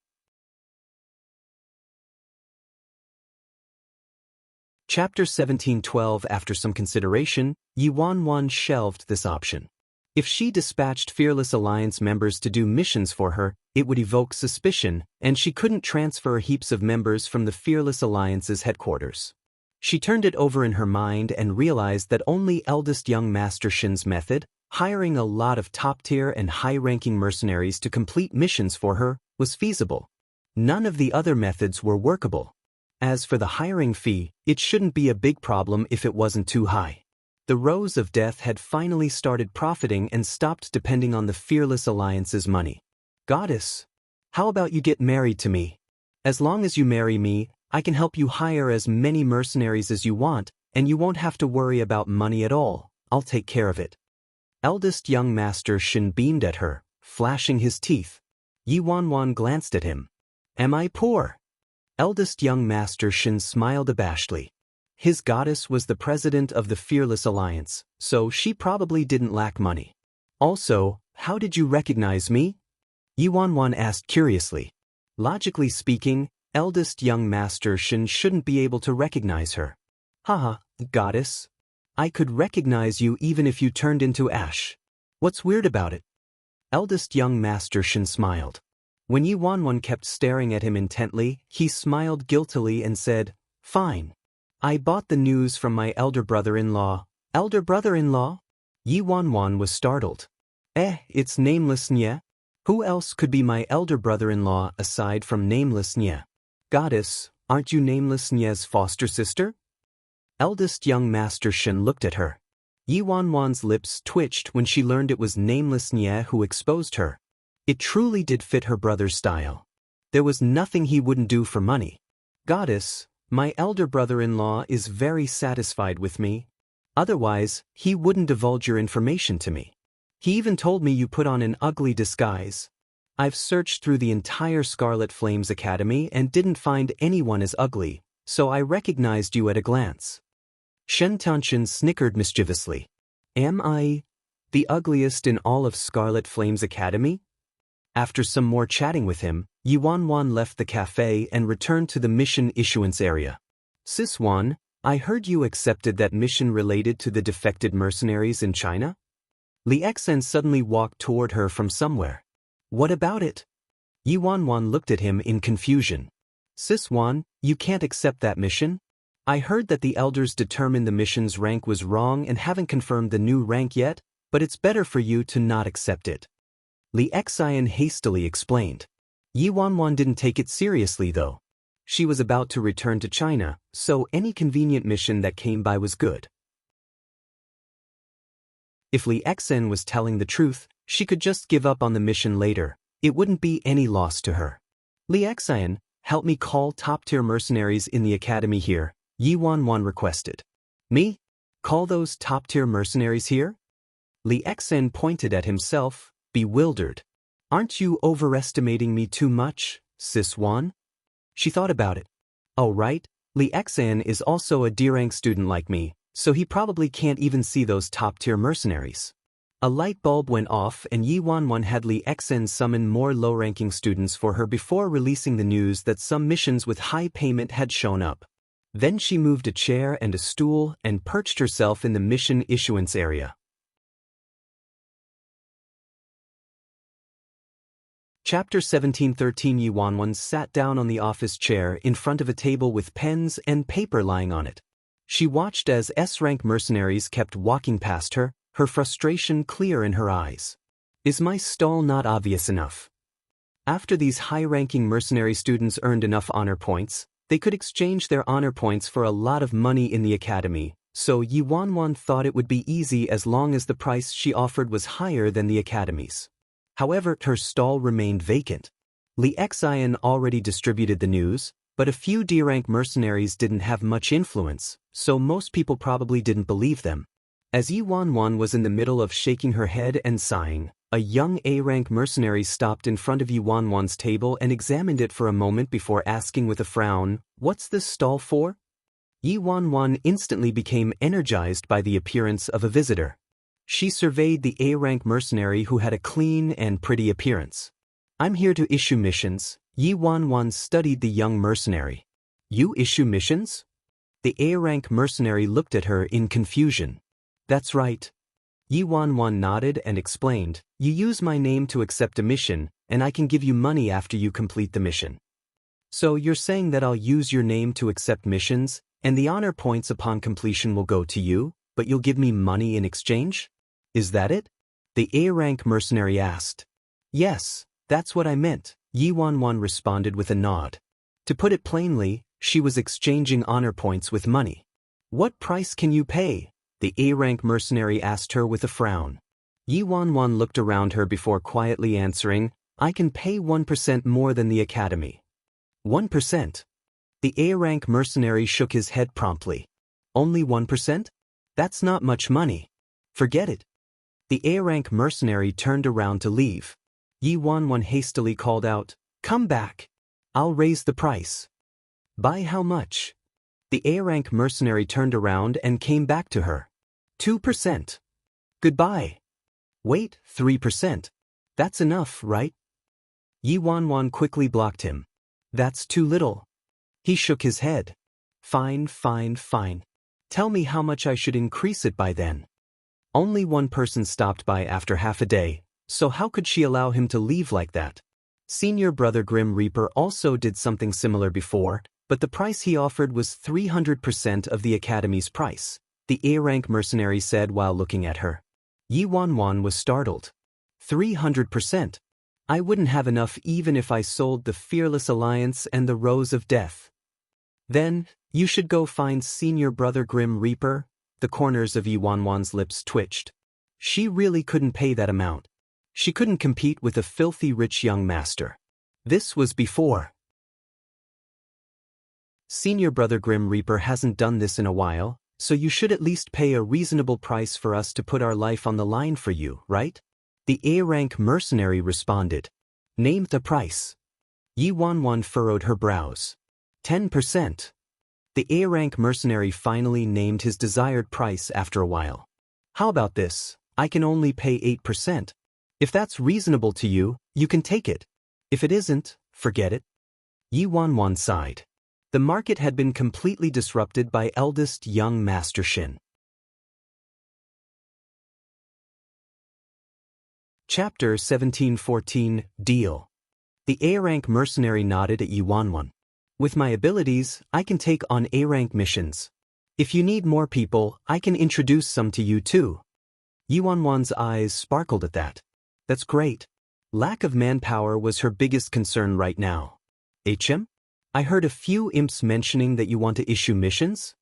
Chapter 17:12. After some consideration, Yi Wanwan shelved this option. If she dispatched Fearless Alliance members to do missions for her, it would evoke suspicion, and she couldn't transfer heaps of members from the Fearless Alliance's headquarters. She turned it over in her mind and realized that only eldest young Master Shin's method, hiring a lot of top-tier and high-ranking mercenaries to complete missions for her, was feasible. None of the other methods were workable. As for the hiring fee, it shouldn't be a big problem if it wasn't too high. The Rose of Death had finally started profiting and stopped depending on the Fearless Alliance's money. Goddess, how about you get married to me? As long as you marry me, I can help you hire as many mercenaries as you want, and you won't have to worry about money at all. I'll take care of it. Eldest young Master Shin beamed at her, flashing his teeth. Yi Wanwan glanced at him. Am I poor? Eldest young Master Shin smiled abashedly. His goddess was the president of the Fearless Alliance, so she probably didn't lack money. Also, how did you recognize me? Yi Wanwan asked curiously. Logically speaking, eldest young Master Shin shouldn't be able to recognize her. Haha, goddess. I could recognize you even if you turned into ash. What's weird about it? Eldest young Master Shin smiled. When Yi Wanwan kept staring at him intently, he smiled guiltily and said, Fine. I bought the news from my elder brother-in-law. Elder brother-in-law? Yi Wanwan was startled. It's Nameless Nye. Who else could be my elder brother-in-law aside from Nameless Nye? Goddess, aren't you Nameless Nye's foster sister? Eldest young Master Shin looked at her. Yi Wanwan's lips twitched when she learned it was Nameless Nye who exposed her. It truly did fit her brother's style. There was nothing he wouldn't do for money. Goddess, my elder brother-in-law is very satisfied with me. Otherwise, he wouldn't divulge your information to me. He even told me you put on an ugly disguise. I've searched through the entire Scarlet Flames Academy and didn't find anyone as ugly, so I recognized you at a glance. Shen Tanshin snickered mischievously. Am I the ugliest in all of Scarlet Flames Academy? After some more chatting with him, Yi Wanwan left the cafe and returned to the mission issuance area. Sis Wan, I heard you accepted that mission related to the defected mercenaries in China? Li Xen suddenly walked toward her from somewhere. What about it? Yi Wanwan looked at him in confusion. Sis Wan, you can't accept that mission? I heard that the elders determined the mission's rank was wrong and haven't confirmed the new rank yet, but it's better for you to not accept it. Li Xian hastily explained. Yi Wanwan didn't take it seriously though. She was about to return to China, so any convenient mission that came by was good. If Li Xen was telling the truth, she could just give up on the mission later. It wouldn't be any loss to her. Li Xen, help me call top-tier mercenaries in the academy here, Yi Wanwan requested. Me? Call those top-tier mercenaries here? Li Xen pointed at himself, bewildered. Aren't you overestimating me too much, Sis Wan? She thought about it. Oh right, Li Xen is also a D-rank student like me, so he probably can't even see those top-tier mercenaries. A light bulb went off and Yi Wanwan had Li Xen summon more low-ranking students for her before releasing the news that some missions with high payment had shown up. Then she moved a chair and a stool and perched herself in the mission issuance area. Chapter 1713 Yi Wanwan sat down on the office chair in front of a table with pens and paper lying on it. She watched as S-rank mercenaries kept walking past her, her frustration clear in her eyes. Is my stall not obvious enough? After these high-ranking mercenary students earned enough honor points, they could exchange their honor points for a lot of money in the academy, so Yi Wanwan thought it would be easy as long as the price she offered was higher than the academy's. However, her stall remained vacant. Li Xian already distributed the news, but a few D-rank mercenaries didn't have much influence, so most people probably didn't believe them. As Yi Wanwan was in the middle of shaking her head and sighing, a young A-rank mercenary stopped in front of Yi Wanwan's table and examined it for a moment before asking with a frown, "What's this stall for?" Yi Wanwan instantly became energized by the appearance of a visitor. She surveyed the A-rank mercenary who had a clean and pretty appearance. I'm here to issue missions. Yi Wanwan studied the young mercenary. You issue missions? The A-rank mercenary looked at her in confusion. That's right. Yi Wanwan nodded and explained, you use my name to accept a mission, and I can give you money after you complete the mission. So you're saying that I'll use your name to accept missions, And the honor points upon completion will go to you, but you'll give me money in exchange? Is that it? The A-rank mercenary asked. Yes, that's what I meant, Yi Wanwan responded with a nod. To put it plainly, she was exchanging honor points with money. What price can you pay? The A-rank mercenary asked her with a frown. Yi Wanwan looked around her before quietly answering, I can pay 1% more than the academy. 1%? The A-rank mercenary shook his head promptly. Only 1%? That's not much money. Forget it. The A-rank mercenary turned around to leave. Yi Wanwan hastily called out, Come back. I'll raise the price. By how much? The A-rank mercenary turned around and came back to her. 2%. Goodbye. Wait, 3%. That's enough, right? Yi Wanwan quickly blocked him. That's too little. He shook his head. Fine. Tell me how much I should increase it by then. Only one person stopped by after half a day, so how could she allow him to leave like that? Senior brother Grim Reaper also did something similar before, but the price he offered was 300% of the academy's price, the A-rank mercenary said while looking at her. Yi Wanwan was startled. 300%? I wouldn't have enough even if I sold the Fearless Alliance and the Rose of Death. Then, you should go find Senior Brother Grim Reaper. The corners of Yi Wanwan's lips twitched. She really couldn't pay that amount. She couldn't compete with a filthy rich young master. This was before. Senior Brother Grim Reaper hasn't done this in a while, so you should at least pay a reasonable price for us to put our life on the line for you, right? The A-rank mercenary responded. Name the price. Yi Wanwan furrowed her brows. 10%. The A-rank mercenary finally named his desired price after a while. How about this? I can only pay 8%. If that's reasonable to you, you can take it. If it isn't, forget it. Yi Wanwan sighed. The market had been completely disrupted by eldest young Master Shin. Chapter 1714, Deal. The A-rank mercenary nodded at Yi Wanwan. With my abilities, I can take on A-rank missions. If you need more people, I can introduce some to you too. Yi Wanwan's eyes sparkled at that. That's great. Lack of manpower was her biggest concern right now. HM? I heard a few imps mentioning that you want to issue missions?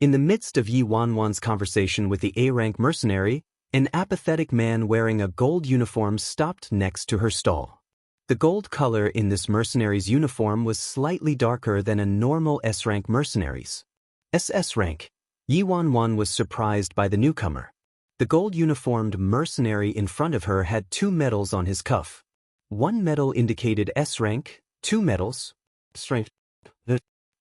In the midst of Yi Wanwan's conversation with the A-rank mercenary, an apathetic man wearing a gold uniform stopped next to her stall. The gold color in this mercenary's uniform was slightly darker than a normal S-rank mercenary's. SS rank. Yi Wanwan was surprised by the newcomer. The gold-uniformed mercenary in front of her had 2 medals on his cuff. One medal indicated S rank, 2 medals. Strength.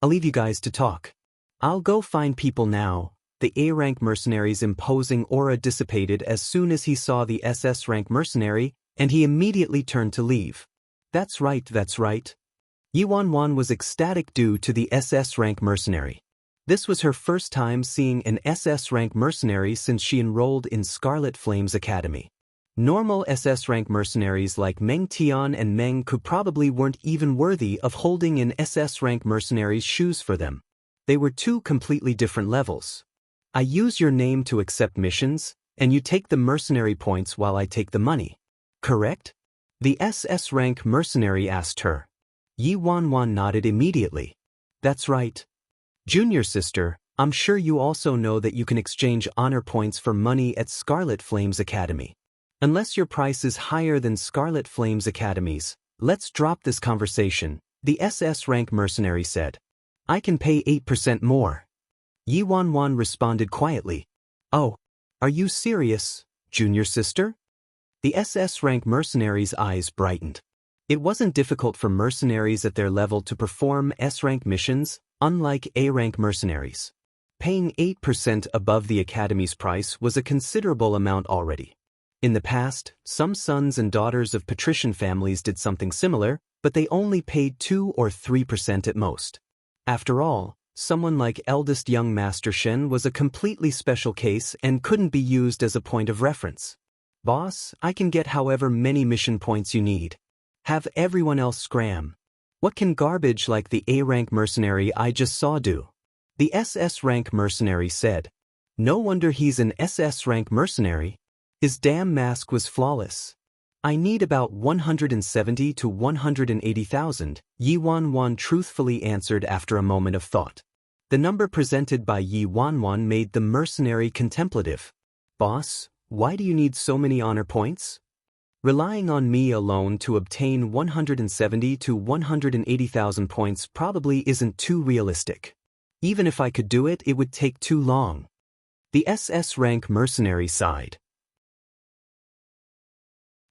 I'll leave you guys to talk. I'll go find people now. The A-rank mercenary's imposing aura dissipated as soon as he saw the SS rank mercenary, and he immediately turned to leave. That's right. Yi Wanwan was ecstatic due to the SS rank mercenary. This was her first time seeing an SS rank mercenary since she enrolled in Scarlet Flame's Academy. Normal SS rank mercenaries like Meng Tian and Meng Ku probably weren't even worthy of holding an SS rank mercenary's shoes for them. They were 2 completely different levels. I use your name to accept missions, and you take the mercenary points while I take the money. Correct? The SS rank mercenary asked her. Yi Wanwan nodded immediately. That's right. Junior sister, I'm sure you also know that you can exchange honor points for money at Scarlet Flame's Academy. Unless your price is higher than Scarlet Flame's Academy's, let's drop this conversation, the SS rank mercenary said. I can pay 8% more. Yi Wanwan responded quietly. Oh, are you serious, junior sister? The SS rank mercenary's eyes brightened. It wasn't difficult for mercenaries at their level to perform S-rank missions, unlike A-rank mercenaries. Paying 8% above the Academy's price was a considerable amount already. In the past, some sons and daughters of patrician families did something similar, but they only paid 2 or 3% at most. After all, someone like eldest young Master Shen was a completely special case and couldn't be used as a point of reference. Boss, I can get however many mission points you need. Have everyone else scram. What can garbage like the A-rank mercenary I just saw do? The SS rank mercenary said. No wonder he's an SS rank mercenary. His damn mask was flawless. I need about 170 to 180,000, Yi Wanwan truthfully answered after a moment of thought. The number presented by Yi Wanwan made the mercenary contemplative. Boss, why do you need so many honor points? Relying on me alone to obtain 170 to 180,000 points probably isn't too realistic. Even if I could do it, it would take too long. The SS rank mercenary sighed.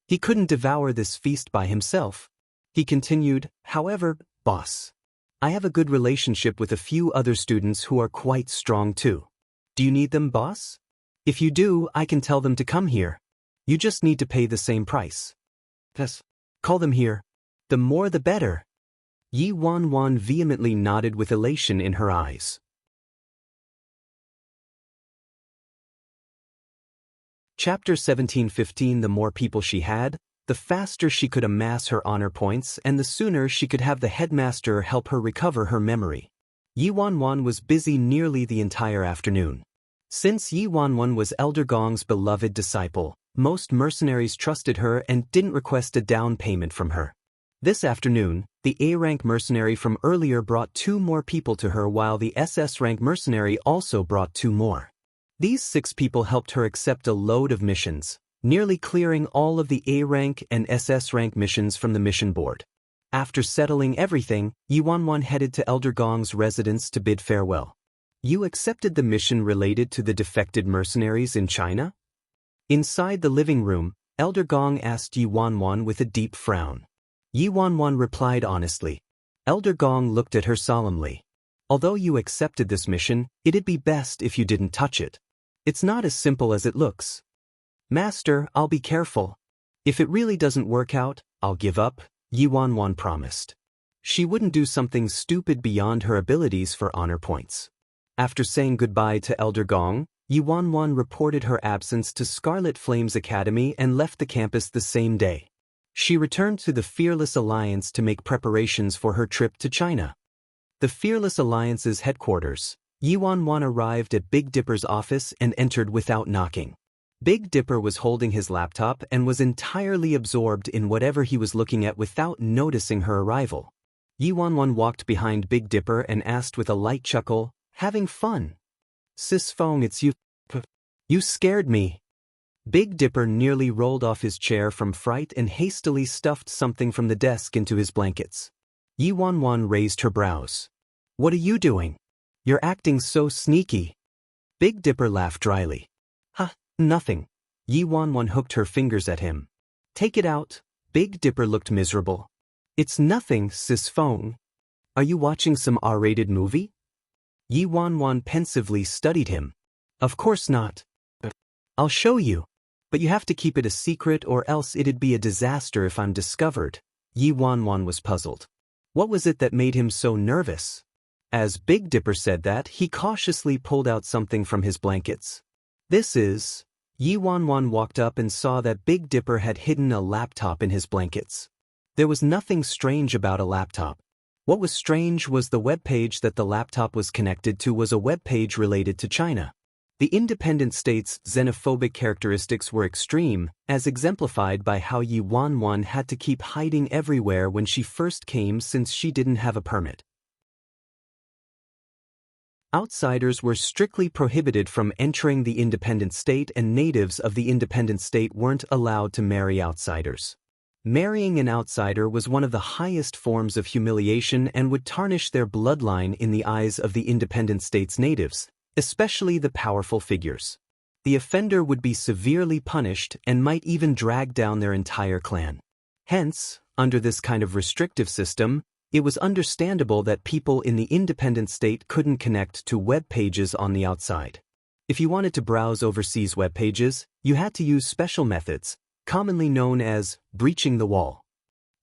He couldn't devour this feast by himself. He continued, however, boss, I have a good relationship with a few other students who are quite strong too. Do you need them, boss? If you do, I can tell them to come here. You just need to pay the same price. Yes. Call them here. The more the better. Yi Wanwan vehemently nodded with elation in her eyes. Chapter 17:15. The more people she had, the faster she could amass her honor points and the sooner she could have the headmaster help her recover her memory. Yi Wanwan was busy nearly the entire afternoon. Since Yi Wanwan was Elder Gong's beloved disciple, most mercenaries trusted her and didn't request a down payment from her. This afternoon, the A-rank mercenary from earlier brought 2 more people to her while the SS-rank mercenary also brought 2 more. These 6 people helped her accept a load of missions, nearly clearing all of the A-rank and SS-rank missions from the mission board. After settling everything, Yi Wanwan headed to Elder Gong's residence to bid farewell. You accepted the mission related to the defected mercenaries in China? Inside the living room, Elder Gong asked Yi Wanwan with a deep frown. Yi Wanwan replied honestly. Elder Gong looked at her solemnly. Although you accepted this mission, it'd be best if you didn't touch it. It's not as simple as it looks. Master, I'll be careful. If it really doesn't work out, I'll give up, Yi Wanwan promised. She wouldn't do something stupid beyond her abilities for honor points. After saying goodbye to Elder Gong, Yi Wanwan reported her absence to Scarlet Flames Academy and left the campus the same day. She returned to the Fearless Alliance to make preparations for her trip to China. The Fearless Alliance's headquarters, Yi Wanwan arrived at Big Dipper's office and entered without knocking. Big Dipper was holding his laptop and was entirely absorbed in whatever he was looking at without noticing her arrival. Yi Wanwan walked behind Big Dipper and asked with a light chuckle, having fun. Sis Fong, it's you. You scared me. Big Dipper nearly rolled off his chair from fright and hastily stuffed something from the desk into his blankets. Yi Wanwan raised her brows. What are you doing? You're acting so sneaky. Big Dipper laughed dryly. Nothing. Yi Wanwan hooked her fingers at him. Take it out. Big Dipper looked miserable. It's nothing, Sis Fong. Are you watching some R-rated movie? Yi Wanwan pensively studied him. Of course not. I'll show you. But you have to keep it a secret or else it'd be a disaster if I'm discovered. Yi Wanwan was puzzled. What was it that made him so nervous? As Big Dipper said that, he cautiously pulled out something from his blankets. This is... Yi Wanwan walked up and saw that Big Dipper had hidden a laptop in his blankets. There was nothing strange about a laptop. What was strange was the web page that the laptop was connected to was a web page related to China. The independent state's xenophobic characteristics were extreme, as exemplified by how Yi Wanwan had to keep hiding everywhere when she first came since she didn't have a permit. Outsiders were strictly prohibited from entering the independent state and natives of the independent state weren't allowed to marry outsiders. Marrying an outsider was one of the highest forms of humiliation and would tarnish their bloodline in the eyes of the independent state's natives, especially the powerful figures. The offender would be severely punished and might even drag down their entire clan. Hence, under this kind of restrictive system, it was understandable that people in the independent state couldn't connect to web pages on the outside. If you wanted to browse overseas web pages, you had to use special methods, commonly known as breaching the wall.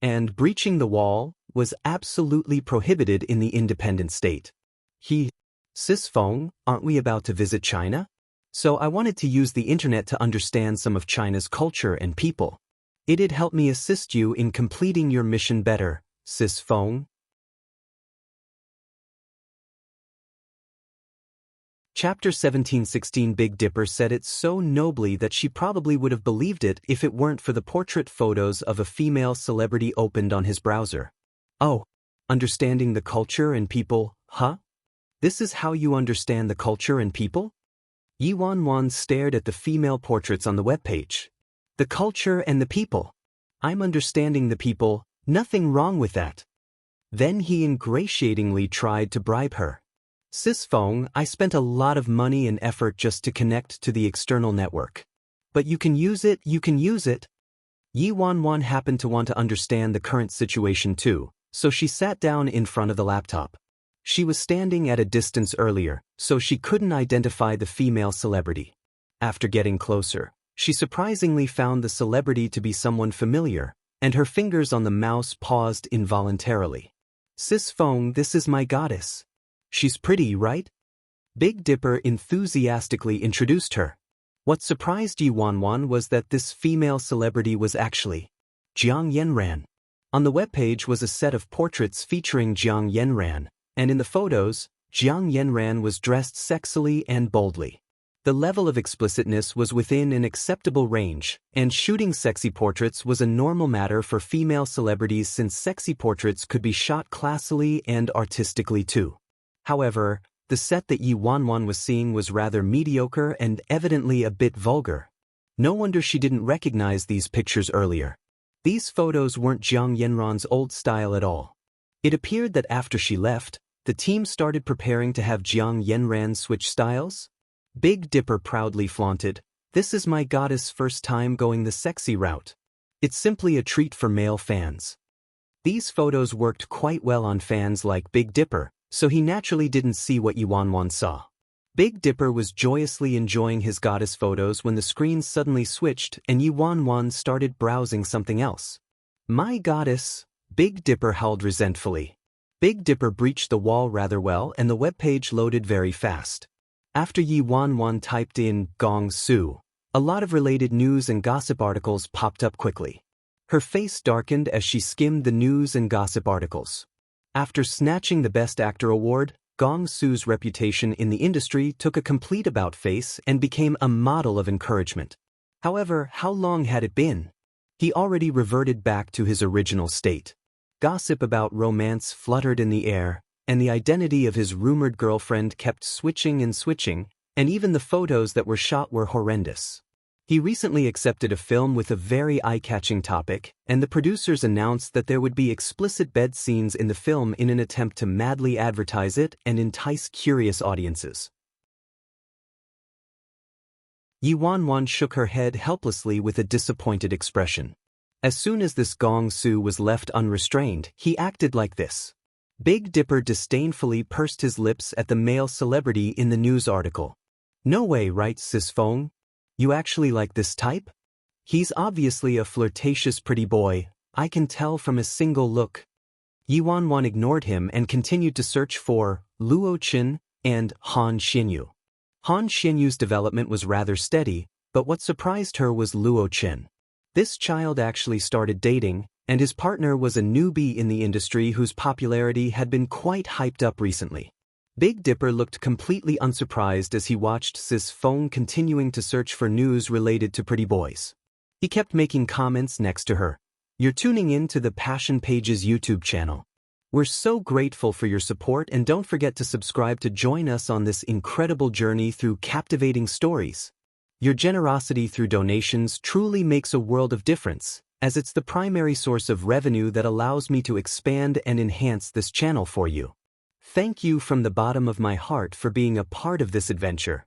And breaching the wall was absolutely prohibited in the independent state. Sis Fong, aren't we about to visit China? So I wanted to use the internet to understand some of China's culture and people. It'd help me assist you in completing your mission better, Sis Fong. Chapter 1716. Big Dipper said it so nobly that she probably would have believed it if it weren't for the portrait photos of a female celebrity opened on his browser. Oh, understanding the culture and people, huh? This is how you understand the culture and people? Yi Wanwan stared at the female portraits on the webpage. The culture and the people. I'm understanding the people, nothing wrong with that. Then he ingratiatingly tried to bribe her. Sis Fong, I spent a lot of money and effort just to connect to the external network. But you can use it, you can use it. Yi Wanwan happened to want to understand the current situation too, so she sat down in front of the laptop. She was standing at a distance earlier, so she couldn't identify the female celebrity. After getting closer, she surprisingly found the celebrity to be someone familiar, and her fingers on the mouse paused involuntarily. Sis Fong, this is my goddess. She's pretty, right? Big Dipper enthusiastically introduced her. What surprised Yi Wanwan was that this female celebrity was actually Jiang Yanran. On the webpage was a set of portraits featuring Jiang Yanran, and in the photos, Jiang Yanran was dressed sexily and boldly. The level of explicitness was within an acceptable range, and shooting sexy portraits was a normal matter for female celebrities since sexy portraits could be shot classily and artistically too. However, the set that Yi Wanwan was seeing was rather mediocre and evidently a bit vulgar. No wonder she didn't recognize these pictures earlier. These photos weren't Jiang Yanran's old style at all. It appeared that after she left, the team started preparing to have Jiang Yanran switch styles. Big Dipper proudly flaunted, "This is my goddess' first time going the sexy route. It's simply a treat for male fans." These photos worked quite well on fans like Big Dipper, so he naturally didn't see what Yi Wanwan saw. Big Dipper was joyously enjoying his goddess photos when the screen suddenly switched and Yi Wanwan started browsing something else. "My goddess," Big Dipper howled resentfully. Big Dipper breached the wall rather well and the webpage loaded very fast. After Yi Wanwan typed in Gong Su, a lot of related news and gossip articles popped up quickly. Her face darkened as she skimmed the news and gossip articles. After snatching the Best Actor award, Gong Su's reputation in the industry took a complete about-face and became a model of encouragement. However, how long had it been? He already reverted back to his original state. Gossip about romance fluttered in the air, and the identity of his rumored girlfriend kept switching, and even the photos that were shot were horrendous. He recently accepted a film with a very eye-catching topic, and the producers announced that there would be explicit bed scenes in the film in an attempt to madly advertise it and entice curious audiences. Yi Wanwan shook her head helplessly with a disappointed expression. As soon as this Gong Su was left unrestrained, he acted like this. Big Dipper disdainfully pursed his lips at the male celebrity in the news article. "No way, right, Sis Fong? You actually like this type? He's obviously a flirtatious pretty boy, I can tell from a single look." Yi Wanwan ignored him and continued to search for Luo Qin and Han Xinyu. Han Xinyu's development was rather steady, but what surprised her was Luo Qin. This child actually started dating, and his partner was a newbie in the industry whose popularity had been quite hyped up recently. Big Dipper looked completely unsurprised as he watched Sis Fong continuing to search for news related to pretty boys. He kept making comments next to her. "You're tuning in to the Passion Pages YouTube channel. We're so grateful for your support and don't forget to subscribe to join us on this incredible journey through captivating stories. Your generosity through donations truly makes a world of difference, as it's the primary source of revenue that allows me to expand and enhance this channel for you. Thank you from the bottom of my heart for being a part of this adventure."